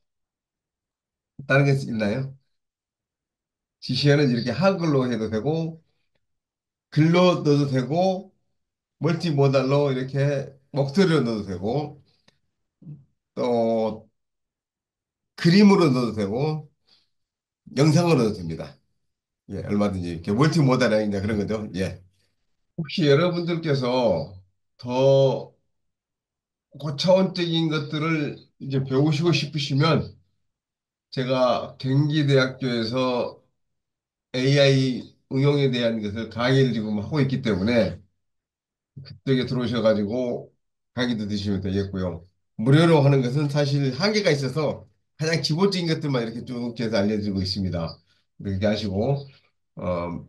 다른 게 있나요? 지시어는 이렇게 한글로 해도 되고, 글로 넣어도 되고, 멀티모달로 이렇게 목소리로 넣어도 되고, 또 그림으로 넣어도 되고, 영상으로 넣어도 됩니다. 예, 얼마든지 이렇게 멀티모달이나 그런 거죠. 예. 혹시 여러분들께서 더 고차원적인 것들을 이제 배우시고 싶으시면 제가 경기대학교에서 AI 응용에 대한 것을 강의를 지금 하고 있기 때문에 그쪽에 들어오셔가지고 강의도 드시면 되겠고요. 무료로 하는 것은 사실 한계가 있어서 가장 기본적인 것들만 이렇게 쭉 해서 알려드리고 있습니다. 그렇게 하시고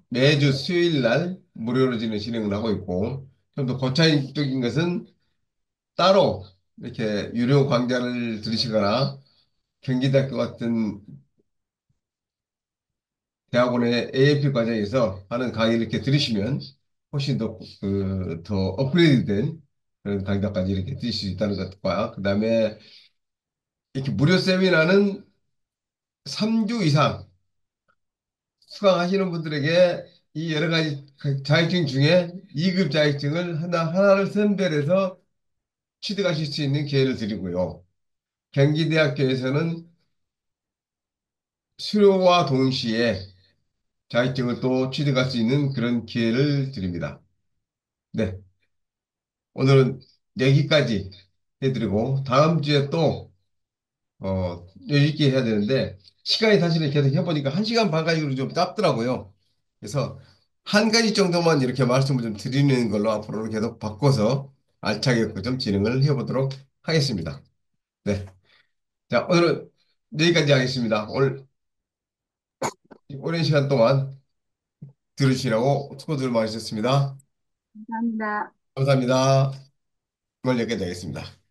매주 수요일 날 무료로 진행을 하고 있고 좀 더 고차원적인 것은 따로 이렇게 유료 강좌를 들으시거나 경기대학교 같은 대학원의 AMP 과정에서 하는 강의를 이렇게 들으시면 훨씬 더, 더 업그레이드된 그런 강좌까지 이렇게 들으실 수 있다는 것과, 그 다음에 이렇게 무료 세미나는 3주 이상 수강하시는 분들에게 이 여러 가지 자격증 중에 2급 자격증을 하나를 선별해서 취득하실 수 있는 기회를 드리고요. 경기대학교에서는 수료와 동시에 자격증을 또 취득할 수 있는 그런 기회를 드립니다. 네. 오늘은 여기까지 해드리고, 다음 주에 또, 여유 있게 해야 되는데, 시간이 사실은 계속 해보니까 1시간 반 가지고 좀 짧더라고요. 그래서 한 가지 정도만 이렇게 말씀을 좀 드리는 걸로 앞으로는 계속 바꿔서 알차게 좀 진행을 해보도록 하겠습니다. 네. 자, 오늘은 여기까지 하겠습니다. 오늘 오랜 시간 동안 들으시라고 수고들 많으셨습니다. 감사합니다. 감사합니다. 오늘 여기까지 하겠습니다.